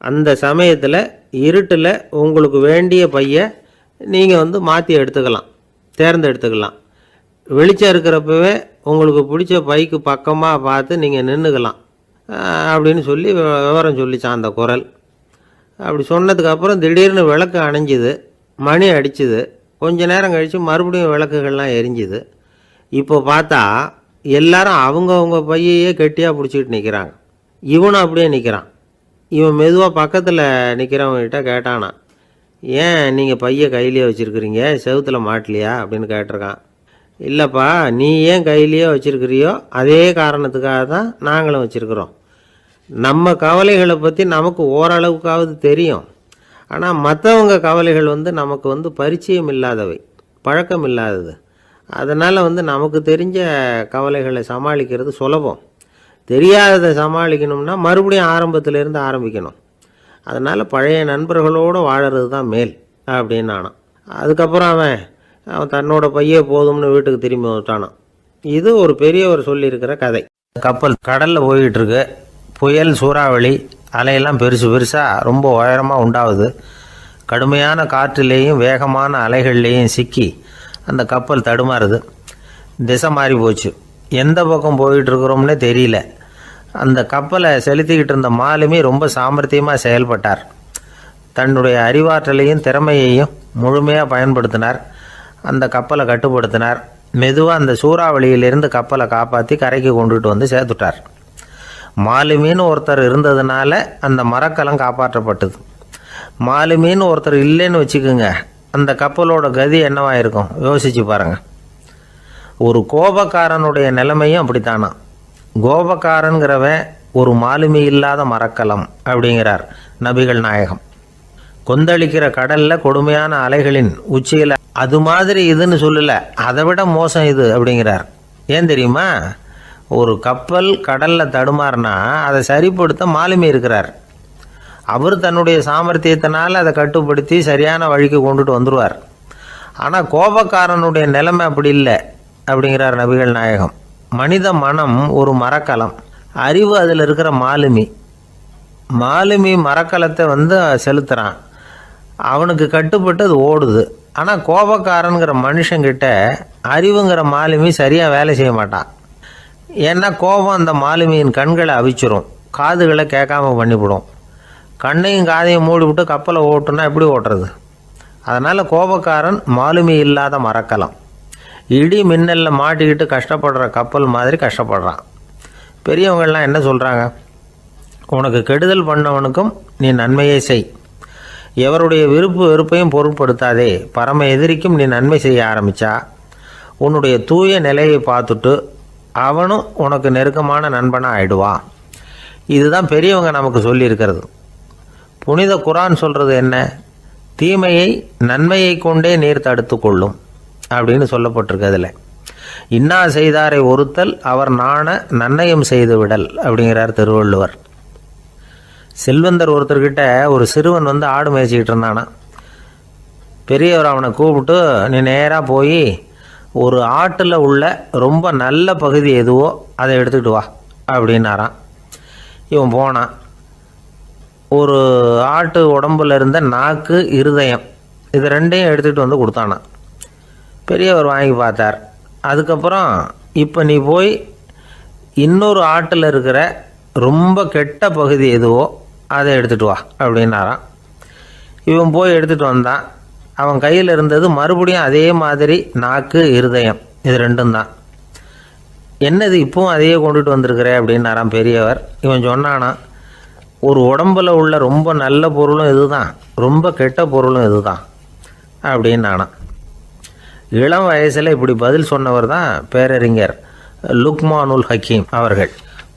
அந்த சமயத்தில் இருட்டில் உங்களுக்கு வேண்டிய பையை நீங்கள் மாற்றி எடுத்துக்கலாம், தேர்ந்தெடுத்துக்கலாம். வெளிச்சம் இருக்கிறப்பவே உங்களுக்கு பிடிச்ச பைக்கு பக்கமாக பார்த்து நீங்கள் நின்றுக்கலாம் அப்படின்னு சொல்லி விவரம் சொல்லிச்சான் அந்த குரல். அப்படி சொன்னதுக்கப்புறம் திடீர்னு விளக்கு அணைஞ்சிது, மணி அடிச்சுது. கொஞ்ச நேரம் கழித்து மறுபடியும் விளக்குகள்லாம் எரிஞ்சுது. இப்போ பார்த்தா எல்லாரும் அவங்கவுங்க பையையே கெட்டியாக பிடிச்சிக்கிட்டு நிற்கிறாங்க. இவனும் அப்படியே நிற்கிறான். இவன் மெதுவாக பக்கத்தில் நிற்கிறவங்ககிட்ட கேட்டானா, ஏன் நீங்கள் பையை கையிலேயே வச்சுருக்கிறீங்க, செவுத்தில் மாட்டலையா அப்படின்னு கேட்டிருக்கான். இல்லைப்பா, நீ ஏன் கையிலேயே வச்சுருக்கிறியோ அதே காரணத்துக்காக தான் நாங்களும் வச்சுருக்குறோம். நம்ம கவலைகளை பற்றி நமக்கு ஓரளவுக்காவது தெரியும், ஆனால் மற்றவங்க கவலைகள் நமக்கு பரிச்சயம் இல்லாதவை, பழக்கம் இல்லாதது. அதனால் நமக்கு தெரிஞ்ச கவலைகளை சமாளிக்கிறது சுலபம். தெரியாததை சமாளிக்கணும்னா மறுபடியும் ஆரம்பத்திலேருந்து ஆரம்பிக்கணும். அதனால் பழைய நண்பர்களோடு வாழறது தான் மேல் அப்படின்னு ஆனான். அதுக்கப்புறம் அவன் தன்னோட பையே போதும்னு வீட்டுக்கு திரும்பி வந்துட்டானான். இது ஒரு பெரியவர் சொல்லியிருக்கிற கதை. கப்பல் கடலில் போய்கிட்டு இருக்கு. புயல், சூறாவளி, அலையெல்லாம் பெருசாக ரொம்ப உயரமாக உண்டாகுது. கடுமையான காற்றிலேயும் வேகமான அலைகள்லேயும் சிக்கி அந்த கப்பல் தடுமாறுது. திசை மாறி போச்சு. எந்த பக்கம் போயிட்டு இருக்கிறோம்னே தெரியல. அந்த கப்பலை செலுத்திக்கிட்டு இருந்த மாலுமி ரொம்ப சாமர்த்தியமாக செயல்பட்டார். தன்னுடைய அறிவாற்றலையும் திறமையையும் முழுமையாக பயன்படுத்தினார். அந்த கப்பலை கட்டுப்படுத்தினார். மெதுவாக அந்த சூறாவளியிலிருந்து கப்பலை காப்பாற்றி கரைக்கு கொண்டுட்டு வந்து சேர்த்துட்டார். மாலுமின்னு ஒருத்தர் இருந்ததுனால அந்த மரக்கலம் காப்பாற்றப்பட்டது. மாலுமின்னு ஒருத்தர் இல்லைன்னு வச்சுக்கோங்க, அந்த கப்பலோட கதி என்னவாக இருக்கும் யோசிச்சு பாருங்கள். ஒரு கோபக்காரனுடைய நிலைமையும் அப்படித்தானா. கோபக்காரன்கிறவன் ஒரு மாலுமி இல்லாத மரக்கலம் அப்படிங்கிறார் நபிகள் நாயகம். கொந்தளிக்கிற கடலில் கொடுமையான அலைகளின் உச்சியில் அது மாதிரி இதுன்னு சொல்லலை, அதை விட மோசம் இது அப்படிங்கிறார். ஏன் தெரியுமா? ஒரு கப்பல் கடலில் தடுமாறினா அதை சரிப்படுத்த மாலுமி இருக்கிறார். அவர் தன்னுடைய சாமர்த்தியத்தினால் அதை கட்டுப்படுத்தி சரியான வழிக்கு கொண்டுட்டு வந்துடுவார். ஆனால் கோபக்காரனுடைய நிலைமை அப்படி இல்லை அப்படிங்கிறார் நபிகள் நாயகம். மனித மனம் ஒரு மரக்கலம், அறிவு அதில் இருக்கிற மாலுமி. மாலுமி மரக்கலத்தை செலுத்துகிறான், அவனுக்கு கட்டுப்பட்டு அது ஓடுது. ஆனால் கோபக்காரனுங்கிற மனுஷங்கிட்ட அறிவுங்கிற மாலுமி சரியாக வேலை செய்ய மாட்டான். ஏன்னா கோபம் அந்த மாலுமியின் கண்களை அவிச்சிரும், காதுகளை கேட்காம பண்ணிவிடும். கண்ணையும் காதையும் மூடிவிட்டு கப்பலை ஓட்டுனா எப்படி ஓட்டுறது? அதனால் கோபக்காரன் மாலுமி இல்லாத மரக்கலம். இடி மின்னலில் மாட்டிக்கிட்டு கஷ்டப்படுற கப்பல் மாதிரி கஷ்டப்படுறான். பெரியவங்கள்லாம் என்ன சொல்கிறாங்க? உனக்கு கெடுதல் பண்ணவனுக்கும் நீ நன்மையை செய், எவருடைய விருப்பு வெறுப்பையும் பொருட்படுத்தாதே. பரம எதிரிக்கும் நீ நன்மை செய்ய ஆரம்பித்தா உன்னுடைய தூய நிலையை பார்த்துட்டு அவனும் உனக்கு நெருக்கமான நண்பனாக ஆயிடுவான். இதுதான் பெரியவங்க நமக்கு சொல்லியிருக்கிறது. புனித குரான் சொல்கிறது என்ன? தீமையை நன்மையை கொண்டே நீர் தடுத்து கொள்ளும் அப்படின்னு சொல்லப்பட்டிருக்கு. அதில் இன்னா செய்தாரை ஒருத்தல் அவர் நாண நன்னயம் செய்து விடல் அப்படிங்கிறார் திருவள்ளுவர். செல்வந்தர் ஒருத்தர்கிட்ட ஒரு சிறுவன் ஆடு மேய்ச்சிக்கிட்டு இருந்தானா. பெரியவர் அவனை கூப்பிட்டு, நீ நேராக போய் ஒரு ஆட்டில் உள்ள ரொம்ப நல்ல பகுதி எதுவோ அதை எடுத்துக்கிட்டு வா அப்படின்னாரான். இவன் போனான். ஒரு ஆட்டு உடம்புல இருந்த நாக்கு, இருதயம், இது ரெண்டையும் எடுத்துகிட்டு கொடுத்தானான். பெரியவர் வாங்கி பார்த்தார். அதுக்கப்புறம் இப்போ நீ போய் இன்னொரு ஆட்டில் இருக்கிற ரொம்ப கெட்ட பகுதி எதுவோ அதை எடுத்துகிட்டு வா அப்படின்னாரான். இவன் போய் எடுத்துகிட்டு வந்தான். அவன் கையில் இருந்தது மறுபடியும் அதே மாதிரி நாக்கு, இருதயம், இது ரெண்டும் தான். என்னது இப்பவும் அதையே கொண்டுட்டு வந்திருக்கிற அப்படின்னாரான் பெரியவர். இவன் சொன்னானா, ஒரு உடம்பில் உள்ள ரொம்ப நல்ல பொருளும் இதுதான், ரொம்ப கெட்ட பொருளும் இதுதான் அப்படின்னானா. இளம் வயசில் இப்படி பதில் சொன்னவர் தான் பேரறிஞர் லுக்மானுல் ஹக்கீம் அவர்கள்.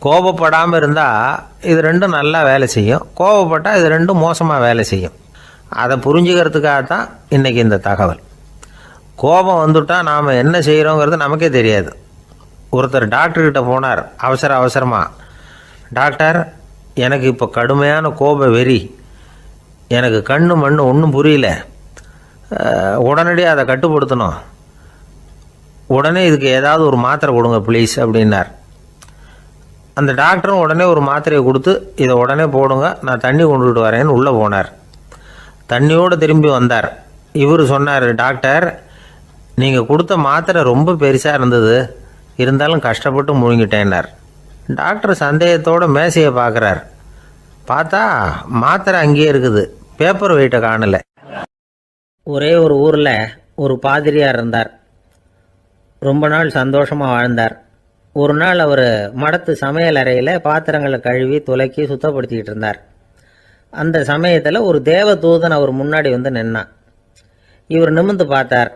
கோபப்படாமல் இருந்தால் இது ரெண்டும் நல்லா வேலை செய்யும், கோபப்பட்டால் இது ரெண்டும் மோசமாக வேலை செய்யும். அதை புரிஞ்சுக்கிறதுக்காகத்தான் இன்றைக்கி இந்த தகவல். கோபம் வந்துட்டால் நாம் என்ன செய்கிறோங்கிறது நமக்கே தெரியாது. ஒருத்தர் டாக்டர்கிட்ட போனார் அவசரமாக. டாக்டர், எனக்கு இப்போ கடுமையான கோப வெறி, எனக்கு கண்ணு மண்ணு ஒன்றும் புரியல, உடனடியாக அதை கட்டுப்படுத்தணும், உடனே இதுக்கு ஏதாவது ஒரு மாத்திரை கொடுங்க ப்ளீஸ் அப்படின்னார். அந்த டாக்டரும் உடனே ஒரு மாத்திரையை கொடுத்து, இதை உடனே போடுங்க, நான் தண்ணி கொண்டுகிட்டு வரேன்னு உள்ளே போனார். தண்ணியோடு திரும்பி வந்தார். இவர் சொன்னார், டாக்டர், நீங்கள் கொடுத்த மாத்திரை ரொம்ப பெருசாக இருந்தது, இருந்தாலும் கஷ்டப்பட்டு முழுங்கிட்டேன்னார். டாக்டர் சந்தேகத்தோடு மேசையை பார்க்குறார். பார்த்தா மாத்திரை அங்கேயே இருக்குது, பேப்பர் வெயிட்டை காணலை. ஒரே ஒரு ஊரில் ஒரு பாதிரியார் இருந்தார். ரொம்ப நாள் சந்தோஷமாக வாழ்ந்தார். ஒரு நாள் அவர் மடத்து சமையல் அறையில் பாத்திரங்களை கழுவி துலக்கி சுத்தப்படுத்திக்கிட்டு இருந்தார். அந்த சமயத்தில் ஒரு தேவதூதன் அவர் முன்னாடி நின்னான். இவர் நிமிர்ந்து பார்த்தார்.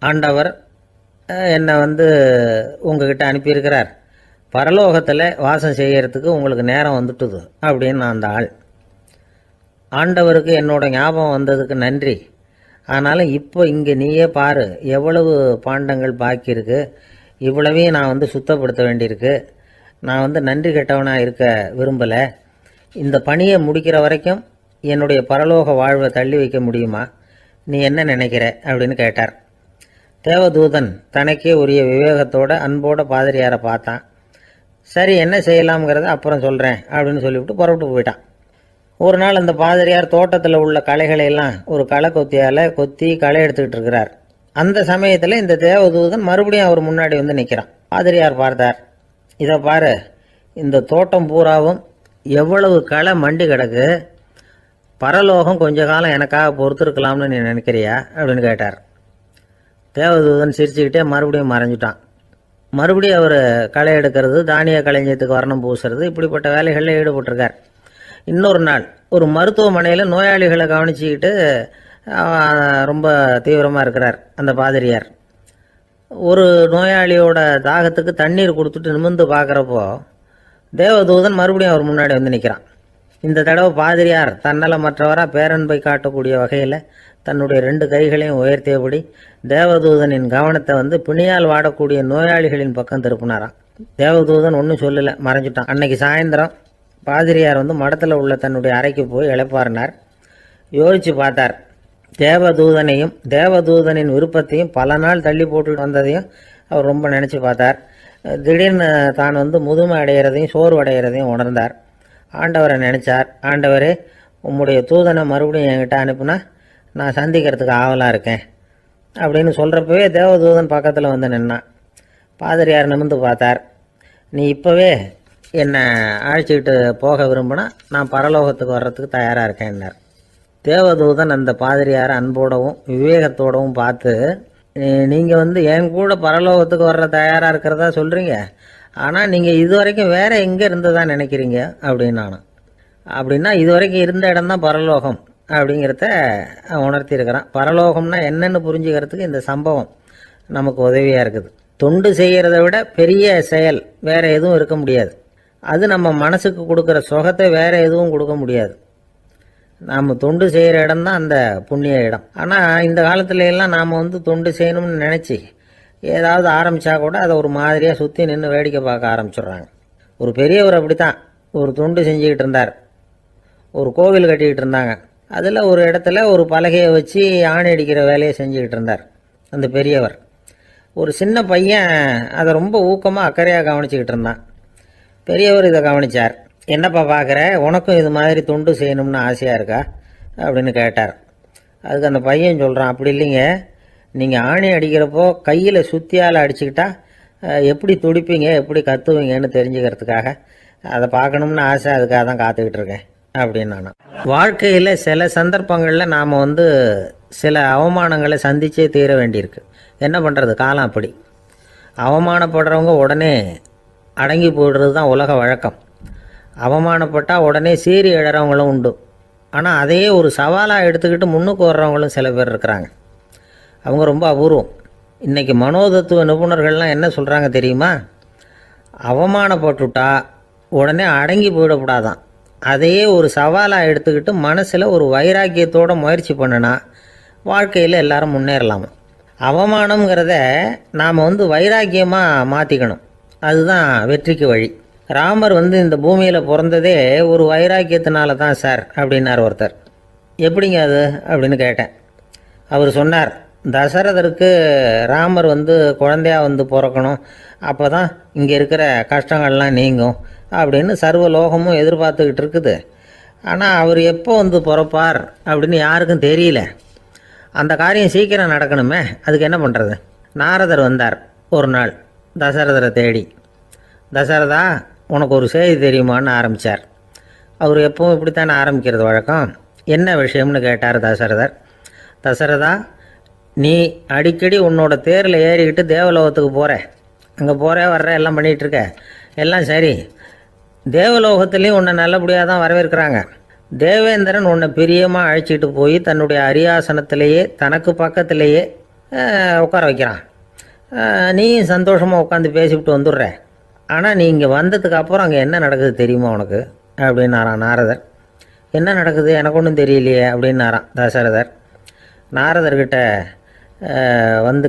ஆண்டவர் என்னை உங்ககிட்ட அனுப்பியிருக்கிறார், பரலோகத்தில் வாசம் செய்யறதுக்கு உங்களுக்கு நேரம் வந்துட்டுது அப்படின்னு அந்த ஆள். ஆண்டவருக்கு என்னோட ஞாபகம் வந்ததுக்கு நன்றி, ஆனாலும் இப்போ இங்கே நீயே பாரு எவ்வளவு பாண்டங்கள் பாக்கி இருக்கு, இவ்வளவையும் நான் சுத்தப்படுத்த வேண்டியிருக்கு. நான் நன்றி கெட்டவனாக இருக்க விரும்பலை. இந்த பணியை முடிக்கிற வரைக்கும் என்னுடைய பரலோக வாழ்வை தள்ளி வைக்க முடியுமா? நீ என்ன நினைக்கிற அப்படின்னு கேட்டார். தேவதூதன் தனக்கே உரிய விவேகத்தோட அன்போட பாதிரியாரை பார்த்தான். சரி, என்ன செய்யலாம்ங்கிறத அப்புறம் சொல்கிறேன் அப்படின்னு சொல்லிவிட்டு புறப்பட்டு போயிட்டான். ஒரு நாள் அந்த பாதிரியார் தோட்டத்தில் உள்ள களைகளை எல்லாம் ஒரு களை கொத்தியால் கொத்தி களை எடுத்துக்கிட்டு இருக்கிறார். அந்த சமயத்தில் இந்த தேவதூதன் மறுபடியும் அவர் முன்னாடி நிற்கிறான். பாதிரியார் பார்த்தார். இதை பாரு, இந்த தோட்டம் பூராவும் எவ்வளவு களை மண்டி கிடக்கு, பரலோகம் கொஞ்ச காலம் எனக்காக பொறுத்திருக்கலாம்னு நீ நினைக்கிறியா அப்படின்னு கேட்டார். தேவதூதன் சிரிச்சுக்கிட்டே மறுபடியும் மறைஞ்சிட்டான். மறுபடியும் அவர் களை எடுக்கிறது, தானிய களஞ்சியத்துக்கு வர்ணம் பூசுறது, இப்படிப்பட்ட வேலைகளில் ஈடுபட்டிருக்கார். இன்னொரு நாள் ஒரு மருத்துவமனையில் நோயாளிகளை கவனிச்சுக்கிட்டு ரொம்ப தீவிரமாக இருக்கிறார் அந்த பாதிரியார். ஒரு நோயாளியோட தாகத்துக்கு தண்ணீர் கொடுத்துட்டு நிமிர்ந்து பார்க்குறப்போ தேவதூதன் மறுபடியும் அவர் முன்னாடி வந்து நிற்கிறான். இந்த தடவை பாதிரியார் தன்னலமற்றவராக பேரன்பை காட்டக்கூடிய வகையில் தன்னுடைய 2 கைகளையும் உயர்த்தியபடி தேவதூதனின் கவனத்தை பிணியால் வாடக்கூடிய நோயாளிகளின் பக்கம் திருப்பினாராம். தேவதூதன் ஒன்றும் சொல்லலை, மறைஞ்சிட்டான். அன்னைக்கு சாயந்தரம் பாதிரியார் மடத்தில் உள்ள தன்னுடைய அறைக்கு போய் இளைப்பாறினார். யோசித்து பார்த்தார். தேவதூதனையும் தேவதூதனின் விருப்பத்தையும் பல நாள் தள்ளி போட்டு வந்ததையும் அவர் ரொம்ப நினச்சி பார்த்தார். திடீர்னு தான் முதுமை அடைகிறதையும் சோர்வு அடைகிறதையும் உணர்ந்தார். ஆண்டவரை நினச்சார். ஆண்டவரே, உம்முடைய தூதனை மறுபடியும் என்கிட்ட அனுப்புனா நான் சந்திக்கிறதுக்கு ஆவலாக இருக்கேன் அப்படின்னு சொல்கிறப்பவே தேவதூதன் பக்கத்தில் நின்னான். பாதிரியார் நிமிர்ந்து பார்த்தார். நீ இப்போவே என்னை அழைச்சிக்கிட்டு போக விரும்பினா நான் பரலோகத்துக்கு வர்றதுக்கு தயாராக இருக்கேன்னார். தேவதூதன் அந்த பாதிரியாரை அன்போடவும் விவேகத்தோடவும் பார்த்து, நீங்கள் என் கூட பரலோகத்துக்கு வர்ற தயாராக இருக்கிறதா சொல்கிறீங்க, ஆனால் நீங்கள் இது வரைக்கும் வேறு எங்கே இருந்ததா நினைக்கிறீங்க அப்படின்னானா. அப்படின்னா இது வரைக்கும் இருந்த இடம்தான் பரலோகம் அப்படிங்கிறத உணர்த்தியிருக்கிறான். பரலோகம்னா என்னென்னு புரிஞ்சுக்கிறதுக்கு இந்த சம்பவம் நமக்கு உதவியாக இருக்குது. தொண்டு செய்கிறத விட பெரிய செயல் வேறு எதுவும் இருக்க முடியாது. அது நம்ம மனசுக்கு கொடுக்குற சுகத்தை வேறு எதுவும் கொடுக்க முடியாது. நாம் தொண்டு செய்கிற இடம் தான் அந்த புண்ணிய இடம். ஆனால் இந்த காலத்துல எல்லாம் நாம் தொண்டு செய்யணும்னு நினச்சி ஏதாவது ஆரம்பித்தா கூட அதை ஒரு மாதிரியாக சுற்றி நின்று வேடிக்கை பார்க்க ஆரம்பிச்சிடுறாங்க. ஒரு பெரியவர் அப்படி தான் ஒரு தொண்டு செஞ்சுக்கிட்டு இருந்தார். ஒரு கோவில் கட்டிக்கிட்டு இருந்தாங்க. அதில் ஒரு இடத்துல ஒரு பலகையை வச்சு ஆணி அடிக்கிற வேலையை செஞ்சுக்கிட்டு இருந்தார் அந்த பெரியவர். ஒரு சின்ன பையன் அதை ரொம்ப ஊக்கமாக அக்கறையாக கவனிச்சிக்கிட்டு இருந்தான். பெரியவர் இதை கவனித்தார். என்னப்பா பார்க்குற, உனக்கும் இது மாதிரி தொண்டு செய்யணும்னு ஆசையாக இருக்கா அப்படின்னு கேட்டார். அதுக்கு அந்த பையன் சொல்கிறான், அப்படி இல்லைங்க, நீங்கள் ஆணி அடிக்கிறப்போ கையில் சுத்தியால் அடிச்சுக்கிட்டா எப்படி துடிப்பீங்க, எப்படி கத்துவீங்கன்னு தெரிஞ்சுக்கிறதுக்காக அதை பார்க்கணும்னு ஆசை, அதுக்காக தான் காத்துக்கிட்டு இருக்கேன் அப்படின்னு நான். வாழ்க்கையில் சில சந்தர்ப்பங்களில் நாம் சில அவமானங்களை சந்திச்சே தீர வேண்டியிருக்கு. என்ன பண்ணுறது, காலம் அப்படி. அவமானப்படுறவங்க உடனே அடங்கி போய்டுறது தான் உலக வழக்கம். அவமானப்பட்டால் உடனே சீறி இழறவங்களும் உண்டு. ஆனால் அதையே ஒரு சவாலாக எடுத்துக்கிட்டு முன்னுக்கு வர்றவங்களும் சில பேர் இருக்கிறாங்க. அவங்க ரொம்ப அபூர்வம். இன்றைக்கி மனோதத்துவ நிபுணர்கள்லாம் என்ன சொல்கிறாங்க தெரியுமா? அவமானப்பட்டுட்டா உடனே அடங்கி போயிடக்கூடாதான். அதையே ஒரு சவாலாக எடுத்துக்கிட்டு மனசில் ஒரு வைராக்கியத்தோடு முயற்சி பண்ணினா வாழ்க்கையில் எல்லாரும் முன்னேறலாம். அவமானங்கிறத நாம் வைராக்கியமாக மாற்றிக்கணும். அதுதான் வெற்றிக்கு வழி. ராமர் இந்த பூமியில் பிறந்ததே ஒரு வைராக்கியத்தினால தான் சார் அப்படின்னார் ஒருத்தர். எப்படிங்க அது அப்படின்னு கேட்டேன். அவர் சொன்னார், தசரதருக்கு ராமர் குழந்தையாக பிறக்கணும், அப்போ தான் இங்கே இருக்கிற கஷ்டங்கள்லாம் நீங்கும் அப்படின்னு சர்வ லோகமும் எதிர்பார்த்துக்கிட்டு இருக்குது. ஆனால் அவர் எப்போ பிறப்பார் அப்படின்னு யாருக்கும் தெரியல. அந்த காரியம் சீக்கிரம் நடக்கணுமே, அதுக்கு என்ன பண்ணுறது? நாரதர் வந்தார் ஒரு நாள் தசரதரை தேடி. தசரதா, உனக்கு ஒரு செய்தி தெரியுமான்னு ஆரம்பித்தார். அவர் எப்பவும் இப்படித்தானே ஆரம்பிக்கிறது வழக்கம். என்ன விஷயம்னு கேட்டார் தசரதர். தசரதா, நீ அடிக்கடி உன்னோட தேரில் ஏறிக்கிட்டு தேவலோகத்துக்கு போகிற, அங்கே போகிற வர்ற எல்லாம் பண்ணிகிட்ருக்க, எல்லாம் சரி. தேவலோகத்துலேயும் உன்னை நல்லபடியாக தான் வரவேற்கிறாங்க. தேவேந்திரன் உன்னை பிரியமாக அழைச்சிட்டு போய் தன்னுடைய அரியாசனத்திலேயே தனக்கு பக்கத்திலேயே உட்கார வைக்கிறான். நீயும் சந்தோஷமாக உட்காந்து பேசிவிட்டு வந்துடுற. ஆனால் நீ இங்கே வந்ததுக்கு அப்புறம் அங்கே என்ன நடக்குது தெரியுமா உனக்கு அப்படின்னாரான் நாரதர். என்ன நடக்குது எனக்கு ஒன்றும் தெரியலையே அப்படின்னாரான் தசரதர். நாரதர்கிட்ட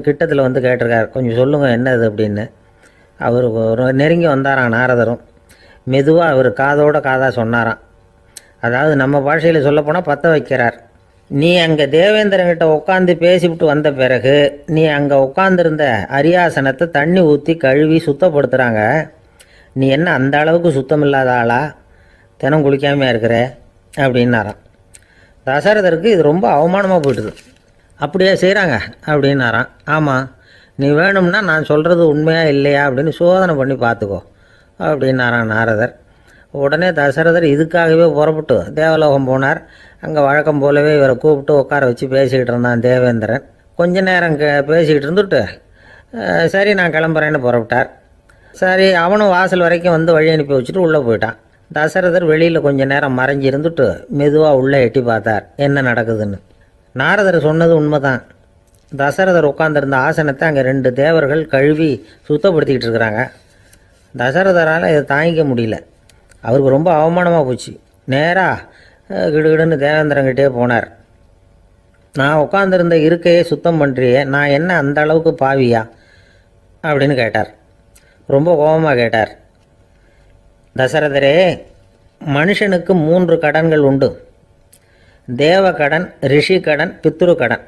கிட்டத்தில் கேட்டிருக்கார், கொஞ்சம் சொல்லுங்கள் என்னது அப்படின்னு. அவர் நெருங்கி வந்தாரான் நாரதரும். மெதுவாக அவர் காதோட காதாக சொன்னாராம். அதாவது நம்ம பாஷையில் சொல்லப்போனால் பற்ற வைக்கிறார். நீ அங்கே தேவேந்திரங்கிட்ட உட்காந்து பேசிவிட்டு வந்த பிறகு நீ அங்கே உட்காந்துருந்த அரியாசனத்தை தண்ணி ஊற்றி கழுவி சுத்தப்படுத்துகிறாங்க. நீ என்ன அந்த அளவுக்கு சுத்தம் இல்லாத ஆளா, தினம் குளிக்காமையாக இருக்கிற அப்படின்னாராம். தசரதருக்கு இது ரொம்ப அவமானமாக போயிட்டுது. அப்படியே செய்கிறாங்க அப்படின்னாராம். ஆமாம், நீ வேணும்னா நான் சொல்கிறது உண்மையா இல்லையா அப்படின்னு சோதனை பண்ணி பார்த்துக்கோ அப்படின்னாரான் நாரதர். உடனே தசரதர் இதுக்காகவே புறப்பட்டு தேவலோகம் போனார். அங்கே வழக்கம் போலவே இவரை கூப்பிட்டு உட்கார வச்சு பேசிக்கிட்டு இருந்தான் தேவேந்திரன். கொஞ்ச நேரம் பேசிக்கிட்டு இருந்துட்டு சரி நான் கிளம்புறேன்னு புறப்பட்டார். சரி அவனும் வாசல் வரைக்கும் வந்து வழி அனுப்பி வச்சுட்டு உள்ளே போயிட்டான். தசரதர் வெளியில் கொஞ்ச நேரம் மறைஞ்சி இருந்துட்டு மெதுவாக உள்ளே எட்டி பார்த்தார் என்ன நடக்குதுன்னு. நாரதர் சொன்னது உண்மைதான். தசரதர் உட்காந்துருந்த ஆசனத்தை அங்கே 2 தேவர்கள் கழுவி சுத்தப்படுத்திக்கிட்டு இருக்கிறாங்க. தசரதரால் இதை தாங்கிக்க முடியல. அவருக்கு ரொம்ப அவமானமாக போச்சு. நேராக கிடுகிடுன்னு தேவேந்திரங்கிட்டே போனார். நான் உட்காந்துருந்த இருக்கையே சுத்தம் பண்ணுறியே, நான் என்ன அந்த அளவுக்கு பாவியா அப்படின்னு கேட்டார். ரொம்ப கோபமாக கேட்டார். தசரதரே, மனுஷனுக்கு 3 கடன்கள் உண்டு. தேவ கடன், ரிஷி கடன், பித்ரு கடன்.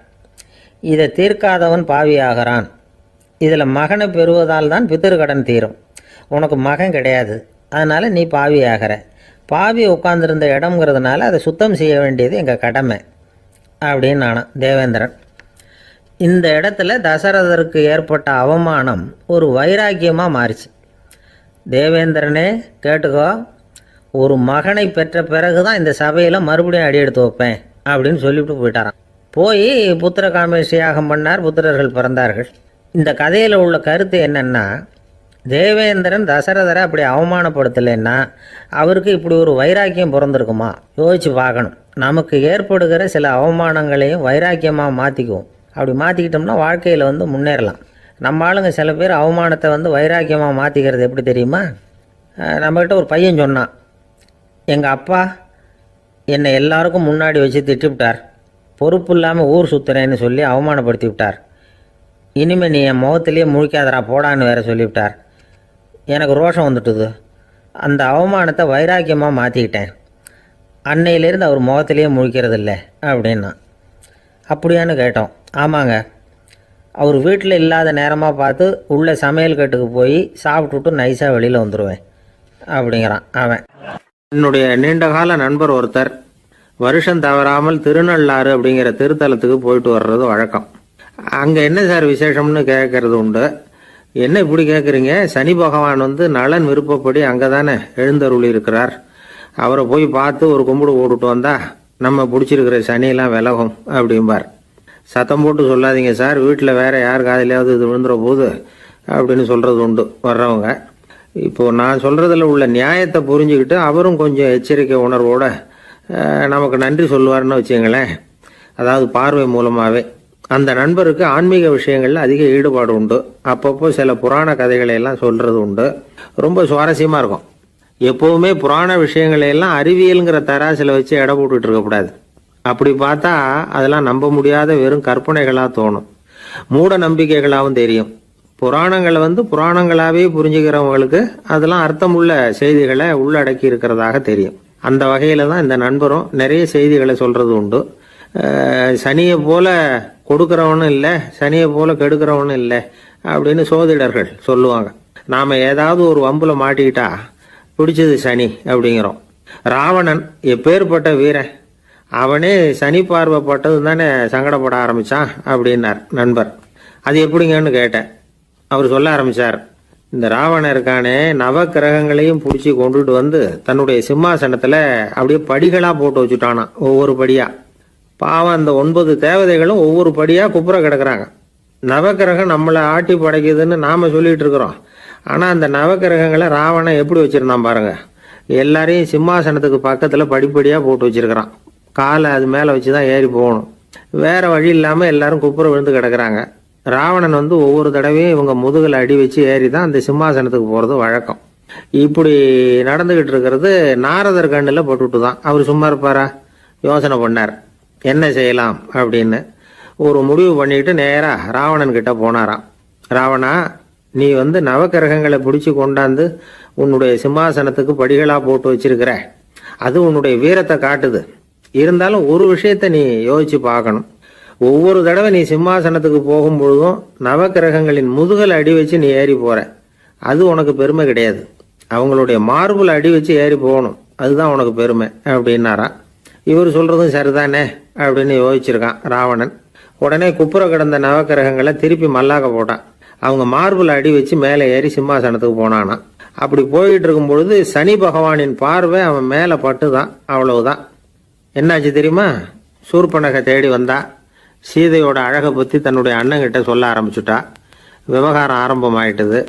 இதை தீர்க்காதவன் பாவியாகிறான். இதில் மகனை பெறுவதால் தான் பித்ரு கடன் தீரும். உனக்கு மகன் கிடையாது, அதனால் நீ பாவியாகிற. பாவி உட்கார்ந்துருந்த இடம்ங்கிறதுனால அதை சுத்தம் செய்ய வேண்டியது எங்கள் கடமை அப்படின்னு நானும் தேவேந்திரன். இந்த இடத்துல தசரதருக்கு ஏற்பட்ட அவமானம் ஒரு வைராக்கியமாக மாறிச்சு. தேவேந்திரனே கேட்டுக்கோ, ஒரு மகனை பெற்ற பிறகு தான் இந்த சபையில் மறுபடியும் அடி எடுத்து வைப்பேன் அப்படின்னு சொல்லிவிட்டு போயிட்டாராம். போய் புத்திர காமேஷ் யாகம் பண்ணார். புத்திரர்கள் பிறந்தார்கள். இந்த கதையில் உள்ள கருத்து என்னென்னா, தேவேந்திரன் தசரதரை அப்படி அவமானப்படுத்தலைன்னா அவருக்கு இப்படி ஒரு வைராக்கியம் பிறந்திருக்குமா? யோசிச்சு பார்க்கணும். நமக்கு ஏற்படுகிற சில அவமானங்களையும் வைராக்கியமாக மாற்றிக்குவோம். அப்படி மாற்றிக்கிட்டோம்னா வாழ்க்கையில் முன்னேறலாம். நம்ம ஆளுங்க சில பேர் அவமானத்தை வைராக்கியமாக மாற்றிக்கிறது எப்படி தெரியுமா? நம்மக்கிட்ட ஒரு பையன் சொன்னான், எங்கள் அப்பா என்னை எல்லாருக்கும் முன்னாடி வச்சு திட்டிவிட்டார், பொறுப்பு இல்லாமல் ஊர் சுற்றுறேன்னு சொல்லி அவமானப்படுத்தி விட்டார். இனிமேல் நீ என் முகத்திலேயே முழிக்காதரா போடான்னு வேற சொல்லிவிட்டார். எனக்கு ரோஷம் வந்துட்டுது. அந்த அவமானத்தை வைராக்கியமாக மாற்றிக்கிட்டேன். அன்னையிலேருந்து அவர் முகத்திலேயே முழிக்கிறது இல்லை அப்படின்னா. அப்படியான்னு கேட்டோம். ஆமாங்க, அவர் வீட்டில் இல்லாத நேரமாக பார்த்து உள்ளே சமையல் கட்டுக்கு போய் சாப்பிட்டுட்டு நைஸாக வெளியில் வந்துடுவேன் அப்படிங்கிறான் அவன். என்னுடைய நீண்டகால நண்பர் ஒருத்தர் வருஷம் தவறாமல் திருநள்ளாறு அப்படிங்கிற திருத்தலத்துக்கு போயிட்டு வர்றது வழக்கம். அங்கே என்ன சார் விசேஷம்னு கேட்கறது உண்டு. என்ன இப்படி கேட்குறீங்க? சனி பகவான் நலன் விருப்பப்படி அங்கே தானே எழுந்தருளி இருக்கிறார். அவரை போய் பார்த்து ஒரு கும்பிடு போட்டுட்டு வந்தா நம்ம பிடிச்சிருக்கிற சனியெல்லாம் விலகும் அப்படிம்பார். சத்தம் போட்டு சொல்லாதீங்க சார், வீட்டில் வேற யார் காதிலையாவது இது விழுந்துற போது அப்படின்னு சொல்கிறது உண்டு வர்றவங்க. இப்போது நான் சொல்கிறதுல உள்ள நியாயத்தை புரிஞ்சுக்கிட்டு அவரும் கொஞ்சம் எச்சரிக்கை உணர்வோடு நமக்கு நன்றி சொல்லுவார்னு வச்சுங்களேன். அதாவது பார்வை மூலமாகவே. அந்த நண்பருக்கு ஆன்மீக விஷயங்களில் அதிக ஈடுபாடு உண்டு. அப்பப்போ சில புராண கதைகளை எல்லாம் சொல்கிறது உண்டு. ரொம்ப சுவாரஸ்யமாக இருக்கும். எப்போவுமே புராண விஷயங்களை எல்லாம் அறிவியலுங்கிற தராசில் வச்சு எடை போட்டுட்டு இருக்கக்கூடாது. அப்படி பார்த்தா அதெல்லாம் நம்ப முடியாத வெறும் கற்பனைகளாக தோணும், மூட நம்பிக்கைகளாகவும் தெரியும். புராணங்களை புராணங்களாகவே புரிஞ்சுக்கிறவங்களுக்கு அதெல்லாம் அர்த்தமுள்ள செய்திகளை உள்ளடக்கி இருக்கிறதாக தெரியும். அந்த வகையில் தான் இந்த நண்பரும் நிறைய செய்திகளை சொல்கிறது உண்டு. சனியை போல கொடுக்குறவனும் இல்லை, சனியை போல கெடுக்கிறவனும் இல்லை அப்படின்னு சோதிடர்கள் சொல்லுவாங்க. நாம் ஏதாவது ஒரு வம்புல மாட்டிக்கிட்டா பிடிச்சது சனி அப்படிங்கிறோம். ராவணன் எப்பேற்பட்ட வீரன், அவனே சனி பார்வைப்பட்டது தானே சங்கடப்பட ஆரம்பித்தான் அப்படின்னார் நண்பர். அது எப்படிங்கன்னு கேட்டேன். அவர் சொல்ல ஆரம்பித்தார், இந்த ராவணன் இருக்கானே நவ கிரகங்களையும் பிடிச்சி கொண்டுட்டு தன்னுடைய சிம்மாசனத்தில் அப்படியே படிகளாக போட்டு வச்சுட்டானான், ஒவ்வொரு படியாக. பாவம் அந்த 9 தேவதைகளும் ஒவ்வொரு படியாக குப்புற கிடக்குறாங்க. நவக்கிரகம் நம்மளை ஆட்டி படைக்குதுன்னு நாம் சொல்லிட்டு இருக்கிறோம். ஆனால் அந்த நவக்கிரகங்களை ராவணன் எப்படி வச்சுருந்தான் பாருங்க. எல்லாரையும் சிம்மாசனத்துக்கு பக்கத்தில் படிப்படியாக போட்டு வச்சிருக்கிறான். காலை அது மேலே வச்சு தான் ஏறி போகணும். வேறு வழி இல்லாமல் எல்லாரும் குப்புற விழுந்து கிடக்குறாங்க. ராவணன் ஒவ்வொரு தடவையும் இவங்க முதுகில் அடி வச்சு ஏறி தான் அந்த சிம்மாசனத்துக்கு போகிறது வழக்கம். இப்படி நடந்துக்கிட்டு இருக்கிறது நாரதர் கண்ணில் போட்டுவிட்டு தான். அவர் சும்மா இருப்பாரா? யோசனை பண்ணார் என்ன செய்யலாம் அப்படின்னு. ஒரு முடிவு பண்ணிட்டு நேராக ராவணன் கிட்ட போனாராம். ராவணா, நீ நவக்கிரகங்களை பிடிச்சி கொண்டாந்து உன்னுடைய சிம்மாசனத்துக்கு படிகளாக போட்டு வச்சிருக்கிற, அது உன்னுடைய வீரத்தை காட்டுது. இருந்தாலும் ஒரு விஷயத்தை நீ யோசிச்சு பார்க்கணும். ஒவ்வொரு தடவை நீ சிம்மாசனத்துக்கு போகும்பொழுதும் நவக்கிரகங்களின் முதுகல் அடி வச்சு நீ ஏறி போற, அது உனக்கு பெருமை கிடையாது. அவங்களுடைய மார்புல அடி வச்சு ஏறி போகணும், அதுதான் உனக்கு பெருமை அப்படின்னாரா. இவர் சொல்றதும் சரிதானே அப்படின்னு யோசிச்சிருக்கான் ராவணன். உடனே குப்புற கிடந்த நவக்கிரகங்களை திருப்பி மல்லாக்க போட்டான். அவங்க மார்புல அடி வச்சு மேலே ஏறி சிம்மாசனத்துக்கு போனானா. அப்படி போயிட்டு இருக்கும் பொழுது சனி பகவானின் பார்வை அவன் மேலே பட்டுதான். அவ்வளவுதான். என்னாச்சு தெரியுமா? சூர்பனகை தேடி வந்தா. சீதையோட அழகை பற்றி தன்னுடைய அண்ணங்கிட்ட சொல்ல ஆரம்பிச்சுட்டா. விவகாரம் ஆரம்பமாயிட்டது.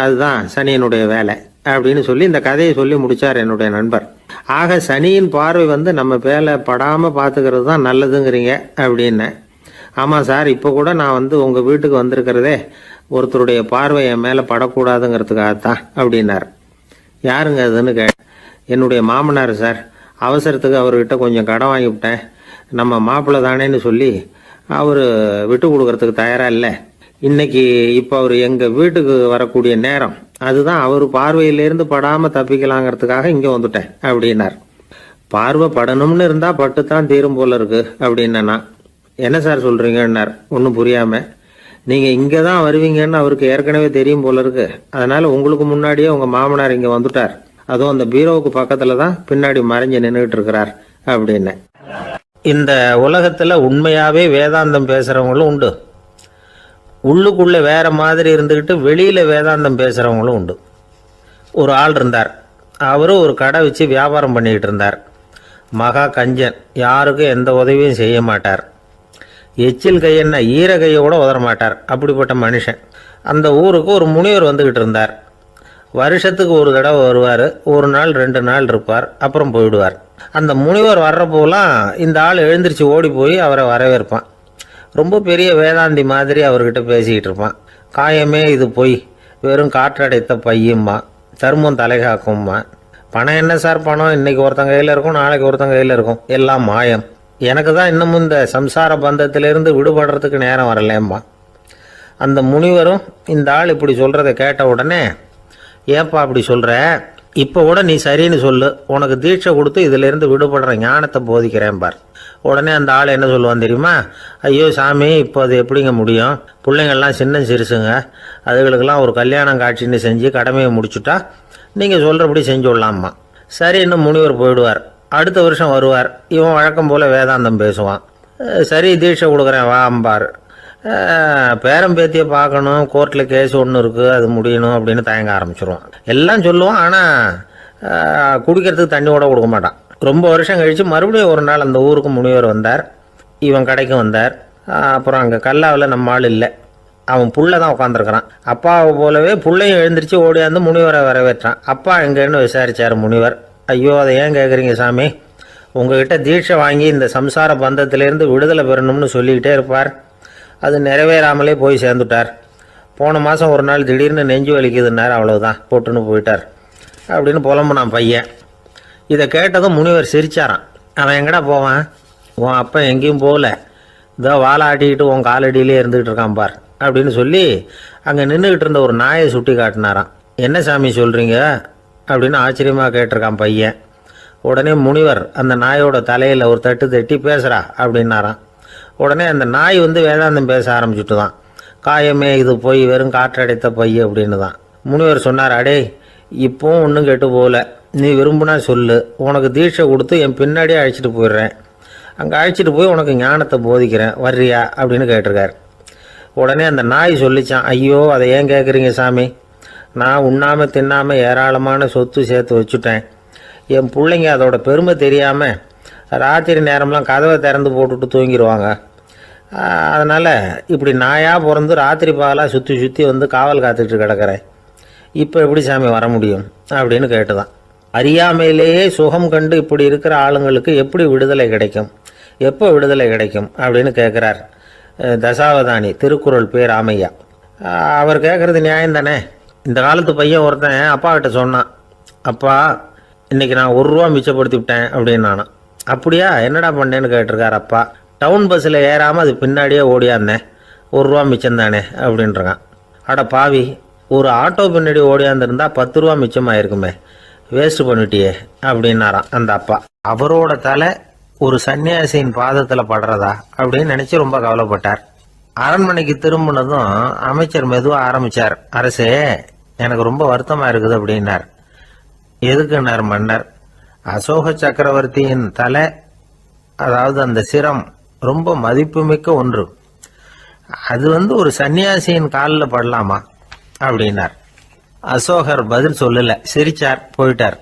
அதுதான் சனியனுடைய வேலை அப்படின்னு சொல்லி இந்த கதையை சொல்லி முடிச்சார் என்னுடைய நண்பர். ஆக சனியின் பார்வை நம்ம பேல படாமல் பார்த்துக்கிறது தான் நல்லதுங்கிறீங்க அப்படின்னு. ஆமாம் சார், இப்போ கூட நான் உங்கள் வீட்டுக்கு வந்திருக்கிறதே ஒருத்தருடைய பார்வை என் மேலே படக்கூடாதுங்கிறதுக்காகத்தான் அப்படின்னார். யாருங்க அதுன்னு என்னுடைய மாமனார் சார். அவசரத்துக்கு அவர்கிட்ட கொஞ்சம் கடன் வாங்கிவிட்டேன். நம்ம மாப்பிள்ளை தானேன்னு சொல்லி அவர் விட்டு கொடுக்கறதுக்கு தயாராக இல்லை. இன்னைக்கு இப்போ அவர் எங்கள் வீட்டுக்கு வரக்கூடிய நேரம், அதுதான் அவர் பார்வையிலேருந்து படாமல் தப்பிக்கலாங்கிறதுக்காக இங்கே வந்துட்டேன் அப்படின்னார். பார்வை படணும்னு இருந்தால் பட்டுத்தான் தீரும் போல இருக்கு அப்படின்னா. என்ன சார் சொல்கிறீங்கன்னார் ஒன்றும் புரியாமல். நீங்கள் இங்கே தான் வருவீங்கன்னு அவருக்கு ஏற்கனவே தெரியும் போல இருக்கு. அதனால் உங்களுக்கு முன்னாடியே உங்கள் மாமனார் இங்கே வந்துட்டார். அதுவும் அந்த பீரோவுக்கு பக்கத்தில் தான் பின்னாடி மறைஞ்சு நின்றுட்டு இருக்கிறார் அப்படின்னு. இந்த உலகத்தில் உண்மையாகவே வேதாந்தம் பேசுகிறவங்களும் உண்டு. உள்ளுக்குள்ளே வேற மாதிரி இருந்துக்கிட்டு வெளியில் வேதாந்தம் பேசுகிறவங்களும் உண்டு. ஒரு ஆள் இருந்தார். அவரும் ஒரு கடை வச்சு வியாபாரம் பண்ணிக்கிட்டு இருந்தார். மகா கஞ்சன், யாருக்கும் எந்த உதவியும் செய்ய மாட்டார். எச்சில் கையென்ன ஈர கையை கூட உதற மாட்டார். அப்படிப்பட்ட மனுஷன். அந்த ஊருக்கு ஒரு முனிவர் வந்துக்கிட்டு இருந்தார். வருஷத்துக்கு ஒரு தடவை வருவார். ஒரு நாள் 2 நாள் இருப்பார், அப்புறம் போயிடுவார். அந்த முனிவர் வர்றப்போலாம் இந்த ஆள் எழுந்திரிச்சு ஓடி போய் அவரை வரவேற்பான். ரொம்ப பெரிய வேதாந்தி மாதிரி அவர்கிட்ட பேசிக்கிட்டு இருப்பான். காயமே இது பொய், வெறும் காற்றடைத்த பையும்மா, தர்மம் தலைகாக்கும்மா. பணம் என்ன சார் பணம், இன்னைக்கு ஒருத்தன் கையில் இருக்கும், நாளைக்கு ஒருத்தன் கையில் இருக்கும், எல்லாம் மாயம். எனக்கு தான் இன்னமும் இந்த சம்சார பந்தத்திலிருந்து விடுபடுறதுக்கு நேரம் வரலேம்மா. அந்த முனிவரும் இந்த ஆள் இப்படி சொல்கிறத கேட்ட உடனே, ஏப்பா அப்படி சொல்கிற, இப்போ கூட நீ சரின்னு சொல்லு, உனக்கு தீட்சை கொடுத்து இதிலேருந்து விடுபடுற ஞானத்தை போதிக்கிறேன் பார். உடனே அந்த ஆள் என்ன சொல்லுவான் தெரியுமா? ஐயோ சாமி, இப்போ அது எப்படிங்க முடியும்? பிள்ளைங்கள்லாம் சின்ன சிறுசுங்க, அதுகளுக்கெல்லாம் ஒரு கல்யாணம் காட்சின்னு செஞ்சு கடமையை முடிச்சுட்டா நீங்கள் சொல்கிறபடி செஞ்சு விடலாமா. சரி, இன்னும் முனிவர் போயிடுவார். அடுத்த வருஷம் வருவார். இவன் வழக்கம் போல் வேதாந்தம் பேசுவான். சரி, தீட்சை கொடுக்குறேன் வா அம்பார். பேரம்பேத்தியை பார்க்கணும், கோர்ட்டில் கேஸ் ஒன்று இருக்குது, அது முடியணும் அப்படின்னு தயங்க ஆரம்பிச்சிருவான். எல்லாம் சொல்லுவான், ஆனால் குடிக்கிறதுக்கு தண்ணி கூட கொடுக்க மாட்டான். ரொம்ப வருஷம் கழித்து மறுபடியும் ஒரு நாள் அந்த ஊருக்கு முனிவர் வந்தார். இவன் கடைக்கு வந்தார். அப்புறம் அங்கே கல்லாவில் நம்ம ஆள் இல்லை, அவன் புள்ள தான் உட்காந்துருக்கிறான். அப்பாவை போலவே புள்ளையும் எழுந்திரிச்சு ஓடியாந்து முனிவரை வரவேற்றான். அப்பா எங்கேன்னு விசாரித்தார் முனிவர். ஐயோ, அதை ஏன் கேட்குறீங்க சாமி, உங்ககிட்ட தீட்சை வாங்கி இந்த சம்சார பந்தத்திலேருந்து விடுதலை பெறணும்னு சொல்லிக்கிட்டே இருப்பார். அது நிறைவேறாமலே போய் சேர்ந்துட்டார். போன மாதம் ஒரு நாள் திடீர்னு நெஞ்சு வலிக்குதுன்னார், அவ்வளோதான் போட்டுன்னு போயிட்டார் அப்படின்னு புலம்புனான் பையன். இதை கேட்டதும் முனிவர் சிரிச்சாரான். அவன் எங்கடா போவான், உன் அப்பா எங்கேயும் போகல, இதோ வாழை ஆட்டிக்கிட்டு உன் காலடியிலே இருந்துக்கிட்டு இருக்கான் பார் அப்படின்னு சொல்லி அங்கே நின்றுக்கிட்டு இருந்த ஒரு நாயை சுட்டி காட்டினாரான். என்ன சாமி சொல்கிறீங்க அப்படின்னு ஆச்சரியமாக கேட்டிருக்கான் பையன். உடனே முனிவர் அந்த நாயோட தலையில் ஒரு தட்டு தட்டி பேசுகிறா அப்படின்னாரான். உடனே அந்த நாய் வேதாந்தம் பேச ஆரம்பிச்சுட்டு தான். காயமே இது போய் வெறும் காற்றடைத்த பை அப்படின்னு தான். முனிவர் சொன்னார், அடே இப்போவும் ஒன்றும் கெட்டு போகல, நீ விரும்புனா சொல்லு, உனக்கு தீட்சை கொடுத்து என் பின்னாடியே அழைச்சிட்டு போயிடுறேன், அங்கே அழைச்சிட்டு போய் உனக்கு ஞானத்தை போதிக்கிறேன், வர்றியா அப்படின்னு கேட்டிருக்கார். உடனே அந்த நாய் சொல்லிச்சான், ஐயோ அதை ஏன் கேட்குறீங்க சாமி, நான் உண்ணாமல் தின்னாமல் ஏராளமான சொத்து சேர்த்து வச்சுட்டேன். என் பிள்ளைங்க அதோட பெருமை தெரியாமல் ராத்திரி நேரம்லாம் கதவை திறந்து போட்டுட்டு தூங்கிடுவாங்க. அதனால் இப்படி நாயாக பிறந்து ராத்திரி பகலாக சுற்றி சுற்றி காவல் காத்துட்டு கிடக்கிறேன். இப்போ எப்படி சாமி வர முடியும் அப்படின்னு கேட்டுதான். அறியாமையிலேயே சுகம் கண்டு இப்படி இருக்கிற ஆளுங்களுக்கு எப்படி விடுதலை கிடைக்கும், எப்போ விடுதலை கிடைக்கும் அப்படின்னு கேட்குறார் தசாவதானி, திருக்குறள் பேர் ராமையா. அவர் கேட்குறது நியாயம் தானே. இந்த காலத்து பையன் ஒருத்தன் அப்பா கிட்ட சொன்னான், அப்பா இன்றைக்கி நான் 1 ரூபா மிச்சப்படுத்தி விட்டேன் அப்படின்னு நானான். அப்படியா, என்னடா பண்ணேன்னு கேட்டிருக்கார் அப்பா. டவுன் பஸ்ஸில் ஏறாமல் அது பின்னாடியே ஓடியாந்தேன், 1 ரூபா மிச்சம் தானே அப்படின்றான். அட பாவி, ஒரு ஆட்டோ பின்னாடி ஓடியாந்துருந்தா 10 ரூபா மிச்சமாயிருக்குமே, வேஸ்ட் பண்ணிட்டியே அப்படின்னாரான் அந்த அப்பா. அவரோட தலை ஒரு சன்னியாசியின் பாதத்தில் படுறதா அப்படின்னு நினச்சி ரொம்ப கவலைப்பட்டார். அரண்மனைக்கு திரும்பினதும் அமைச்சர் மெதுவாக ஆரம்பித்தார், அரசே எனக்கு ரொம்ப வருத்தமாக இருக்குது அப்படின்னார். எதுக்குன்னார் மன்னர். அசோக சக்கரவர்த்தியின் தலை, அதாவது அந்த சிரம் ரொம்ப மதிப்புமிக்க ஒன்று, அது ஒரு சன்னியாசியின் காலில் படலாமா அப்படின்னார். அசோகர் பதில் சொல்லல, சிரிச்சார், போயிட்டார்.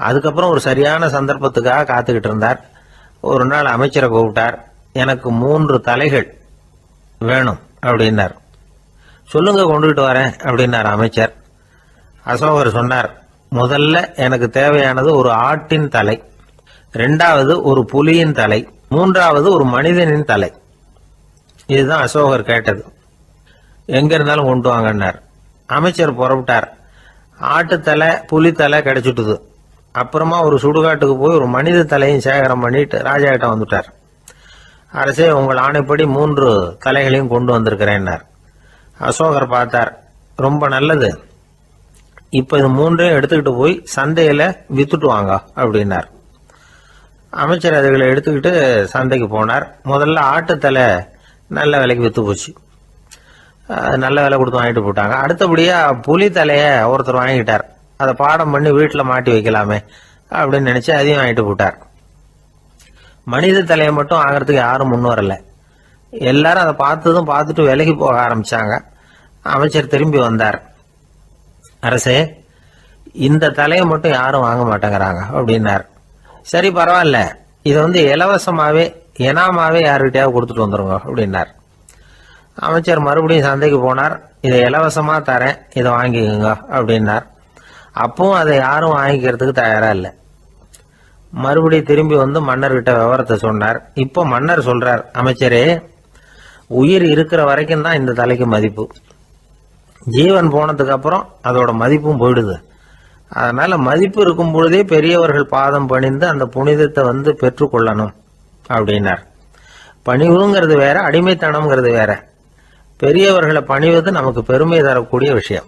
அதுக்கப்புறம் ஒரு சரியான சந்தர்ப்பத்துக்காக காத்துக்கிட்டு இருந்தார். ஒரு நாள் அமைச்சரை கூப்பிட்டார். எனக்கு 3 தலைகள் வேணும் அப்படின்னார். சொல்லுங்க, கொண்டுகிட்டு வரேன் அப்படின்னார் அமைச்சர். அசோகர் சொன்னார், முதல்ல எனக்கு தேவையானது ஒரு ஆட்டின் தலை, 2வது ஒரு புலியின் தலை, 3வது ஒரு மனிதனின் தலை. இதுதான் அசோகர் கேட்டது. எங்க இருந்தாலும் கொண்டு வாங்கன்னார். அமைச்சர் புறப்பட்டார். ஆட்டுத்தலை புலித்தலை கிடைச்சிட்டுது. அப்புறமா ஒரு சுடுகாட்டுக்கு போய் ஒரு மனித தலையும் சேகரம் பண்ணிட்டு ராஜா கிட்ட வந்துட்டார். அரசே, உங்கள் ஆணைப்படி 3 தலைகளையும் கொண்டு வந்திருக்கிறேன்னார். அசோகர் பார்த்தார். ரொம்ப நல்லது, இப்ப இது 3ஐயும் எடுத்துக்கிட்டு போய் சந்தையில வித்துட்டு வாங்க அப்படின்னார். அமைச்சர் அதுகளை எடுத்துக்கிட்டு சந்தைக்கு போனார். முதல்ல ஆட்டுத்தலை நல்ல விலைக்கு வித்து போச்சு. நல்ல விலை கொடுத்து வாங்கிட்டு போட்டாங்க. அடுத்தபடியா புலி தலைய ஒருத்தர் வாங்கிட்டார். அதை பாடம் பண்ணி வீட்டில் மாட்டி வைக்கலாமே அப்படின்னு நினைச்சு அதையும் வாங்கிட்டு போட்டார். மனித தலையை மட்டும் வாங்கறதுக்கு யாரும் முன் வரல. எல்லாரும் அதை பார்த்துட்டு விலகி போக ஆரம்பிச்சாங்க. அமைச்சர் திரும்பி வந்தார். அரசே, இந்த தலையை மட்டும் யாரும் வாங்க மாட்டேங்கிறாங்க அப்படின்னார். சரி, பரவாயில்ல, இதை இலவசமாவே எனாமாவே யாருக்கிட்டையாவது கொடுத்துட்டு வந்துருங்க அப்படின்னார். அமைச்சர் மறுபடியும் சந்தைக்கு போனார். இதை இலவசமா தரேன், இதை வாங்கிக்கோங்க அப்படின்னார். அப்பவும் அதை யாரும் வாங்கிக்கிறதுக்கு தயாரா இல்லை. மறுபடியும் திரும்பி வந்து மன்னர்கிட்ட விவரத்தை சொன்னார். இப்போ மன்னர் சொல்றார், அமைச்சரே, உயிர் இருக்கிற வரைக்கும் தான் இந்த தலைக்கு மதிப்பு. ஜீவன் போனதுக்கு அப்புறம் அதோட மதிப்பும் போயிடுது. அதனால மதிப்பு இருக்கும் பொழுதே பெரியவர்கள் பாதம் பணிந்து அந்த புனிதத்தை பெற்றுக்கொள்ளணும் அப்படின்னார். பணிவுங்கிறது வேற, அடிமைத்தனம்ங்கிறது வேற. பெரியவர்களை பணிவது நமக்கு பெருமை தரக்கூடிய விஷயம்.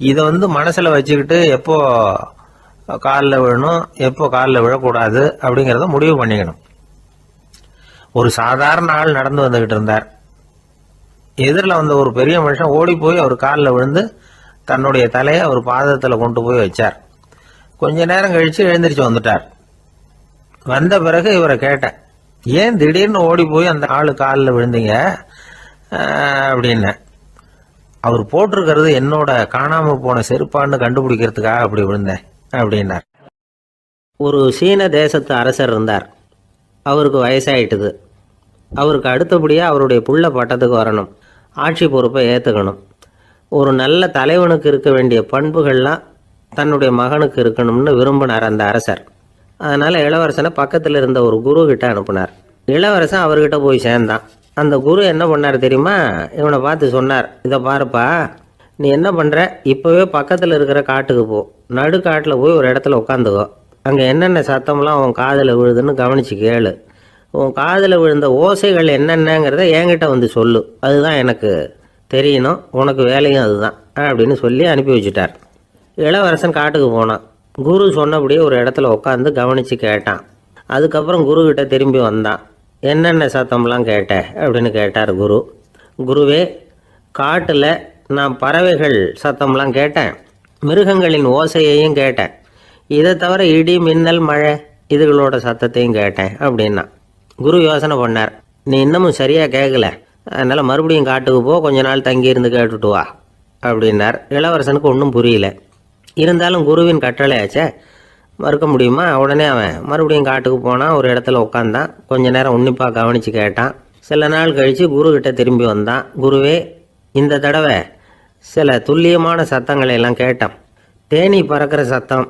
இதை மனசுல வச்சுக்கிட்டு எப்போ காலில் விழணும், எப்போ காலில் விழக்கூடாது அப்படிங்கிறத முடிவு பண்ணிக்கணும். ஒரு சாதாரண ஆள் நடந்து வந்துகிட்டு இருந்தார். எதிரில் வந்த ஒரு பெரிய மனுஷன் ஓடி போய் அவர் காலில் விழுந்து தன்னுடைய தலையை அவர் பாதத்தில் கொண்டு போய் வச்சார். கொஞ்ச நேரம் கழிச்சு எழுந்திரிச்சு வந்துட்டார். வந்த பிறகு இவரை கேட்டேன், ஏன் திடீர்னு ஓடி போய் அந்த ஆளு காலில் விழுந்தீங்க அப்படின்னு. அவர் போட்டிருக்கிறது என்னோட காணாம போன செருப்பான்னு கண்டுபிடிக்கிறதுக்காக அப்படி விழுந்தேன் அப்படின்னார். ஒரு சீன தேசத்து அரசர் இருந்தார். அவருக்கு வயசாயிட்டுது. அவருக்கு அடுத்தபடியாக அவருடைய புள்ள பட்டத்துக்கு வரணும், ஆட்சி பொறுப்பை ஏற்றுக்கணும். ஒரு நல்ல தலைவனுக்கு இருக்க வேண்டிய பண்புகள்லாம் தன்னுடைய மகனுக்கு இருக்கணும்னு விரும்பினார் அந்த அரசர். அதனால் இளவரசனை பக்கத்தில் இருந்த ஒரு குரு கிட்ட அனுப்புனார். இளவரசன் அவர்கிட்ட போய் சேர்ந்தான். அந்த குரு என்ன பண்ணார் தெரியுமா? இவனை பார்த்து சொன்னார், இதை பாருப்பா, நீ என்ன பண்ணுற, இப்போவே பக்கத்தில் இருக்கிற காட்டுக்கு போ, நடுக்காட்டில் போய் ஒரு இடத்துல உட்காந்துக்கோ. அங்கே என்னென்ன சத்தம்லாம் உன் காதில் விழுதுன்னு கவனித்து கேளு. உன் காதில் விழுந்த ஓசைகள் என்னென்னங்கிறத என்கிட்ட சொல்லு, அதுதான் எனக்கு தெரியணும், உனக்கு வேலையும் அதுதான் அப்படின்னு சொல்லி அனுப்பி வச்சுட்டார். இளவரசன் காட்டுக்கு போனான். குரு சொன்னபடியே ஒரு இடத்துல உட்காந்து கவனித்து கேட்டான். அதுக்கப்புறம் குருக்கிட்ட திரும்பி வந்தான். என்னென்ன சத்தம்லாம் கேட்ட அப்படின்னு கேட்டார் குரு. குருவே, காட்டில் நான் பறவைகள் சத்தம்லாம் கேட்டேன், மிருகங்களின் ஓசையையும் கேட்டேன், இதை தவிர இடி மின்னல் மழை இதுகளோட சத்தத்தையும் கேட்டேன் அப்படின்னா. குரு யோசனை பண்ணார், நீ இன்னமும் சரியாக கேட்கல, அதனால் மறுபடியும் காட்டுக்கு போ, கொஞ்ச நாள் தங்கியிருந்து கேட்டுட்டு வா அப்படின்னார். இளவரசனுக்கு ஒன்றும் புரியல. இருந்தாலும் குருவின் கட்டளையாச்சே, மறுக்க முடியுமா? உடனே அவன் மறுபடியும் காட்டுக்கு போனான். ஒரு இடத்துல உட்காந்தான். கொஞ்ச நேரம் உன்னிப்பாக கவனித்து கேட்டான். சில நாள் கழித்து குருக்கிட்ட திரும்பி வந்தான். குருவே, இந்த தடவை சில துல்லியமான சத்தங்களை எல்லாம் கேட்டான். தேனி பறக்கிற சத்தம்,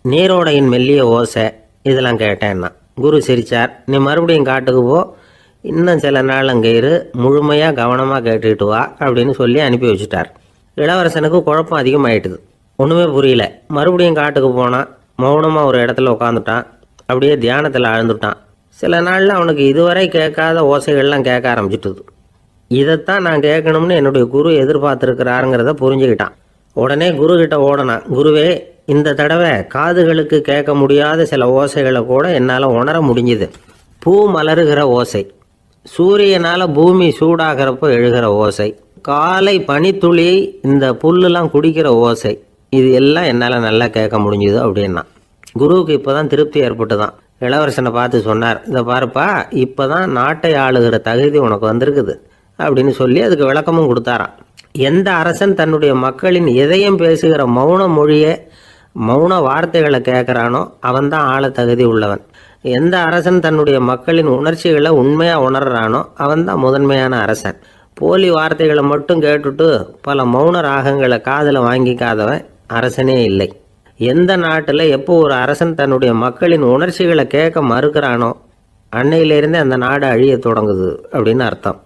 நீரோடையின் மெல்லிய ஓசை, இதெல்லாம் கேட்டேன்னா. குரு சிரித்தார். நீ மறுபடியும் காட்டுக்கு போ, இன்னும் சில நாள் அங்கே இரு, முழுமையாக கவனமாக கேட்டுக்கிட்டு வா அப்படின்னு சொல்லி அனுப்பி வச்சுட்டார். இளவரசனுக்கு குழப்பம் அதிகமாயிட்டுது. ஒன்றுமே புரியல. மறுபடியும் காட்டுக்கு போனான். மௌனமாக ஒரு இடத்துல உட்காந்துட்டான். அப்படியே தியானத்தில் ஆழ்ந்துட்டான். சில நாளில் அவனுக்கு இதுவரை கேட்காத ஓசைகள்லாம் கேட்க ஆரம்பிச்சிட்டுது. இதைத்தான் நான் கேட்கணும்னு என்னுடைய குரு எதிர்பார்த்துருக்கிறாருங்கிறத புரிஞ்சுக்கிட்டான். உடனே குரு கிட்ட ஓடனான். குருவே, இந்த தடவை காதுகளுக்கு கேட்க முடியாத சில ஓசைகளை கூட என்னால் உணர முடிஞ்சுது. பூ மலருகிற ஓசை, சூரியனால் பூமி சூடாகிறப்போ எழுகிற ஓசை, காலை பனித்துளி இந்த புல்லுலாம் குடிக்கிற ஓசை, இது எல்லாம் என்னால் நல்லா கேட்க முடிஞ்சுது அப்படின்னா. குருவுக்கு இப்போ தான் திருப்தி ஏற்பட்டு தான். இளவரசனை பார்த்து சொன்னார், இதை பாருப்பா, இப்போ தான் நாட்டை ஆளுகிற தகுதி உனக்கு வந்திருக்குது அப்படின்னு சொல்லி அதுக்கு விளக்கமும் கொடுத்தாராம். எந்த அரசன் தன்னுடைய மக்களின் இதயம் பேசுகிற மௌன மொழியை, மௌன வார்த்தைகளை கேட்குறானோ அவன்தான் ஆள தகுதி உள்ளவன். எந்த அரசன் தன்னுடைய மக்களின் உணர்ச்சிகளை உண்மையாக உணர்றானோ அவன்தான் முதன்மையான அரசன். போலி வார்த்தைகளை மட்டும் கேட்டுட்டு பல மௌன ராகங்களை காதில் வாங்கிக்காதவன் அரசனே இல்லை. எந்த நாட்டில் எப்போ ஒரு அரசன் தன்னுடைய மக்களின் உணர்ச்சிகளை கேட்க மறுக்கிறானோ அன்னையிலேருந்தே அந்த நாடு அழிய தொடங்குது அப்படின்னு அர்த்தம்.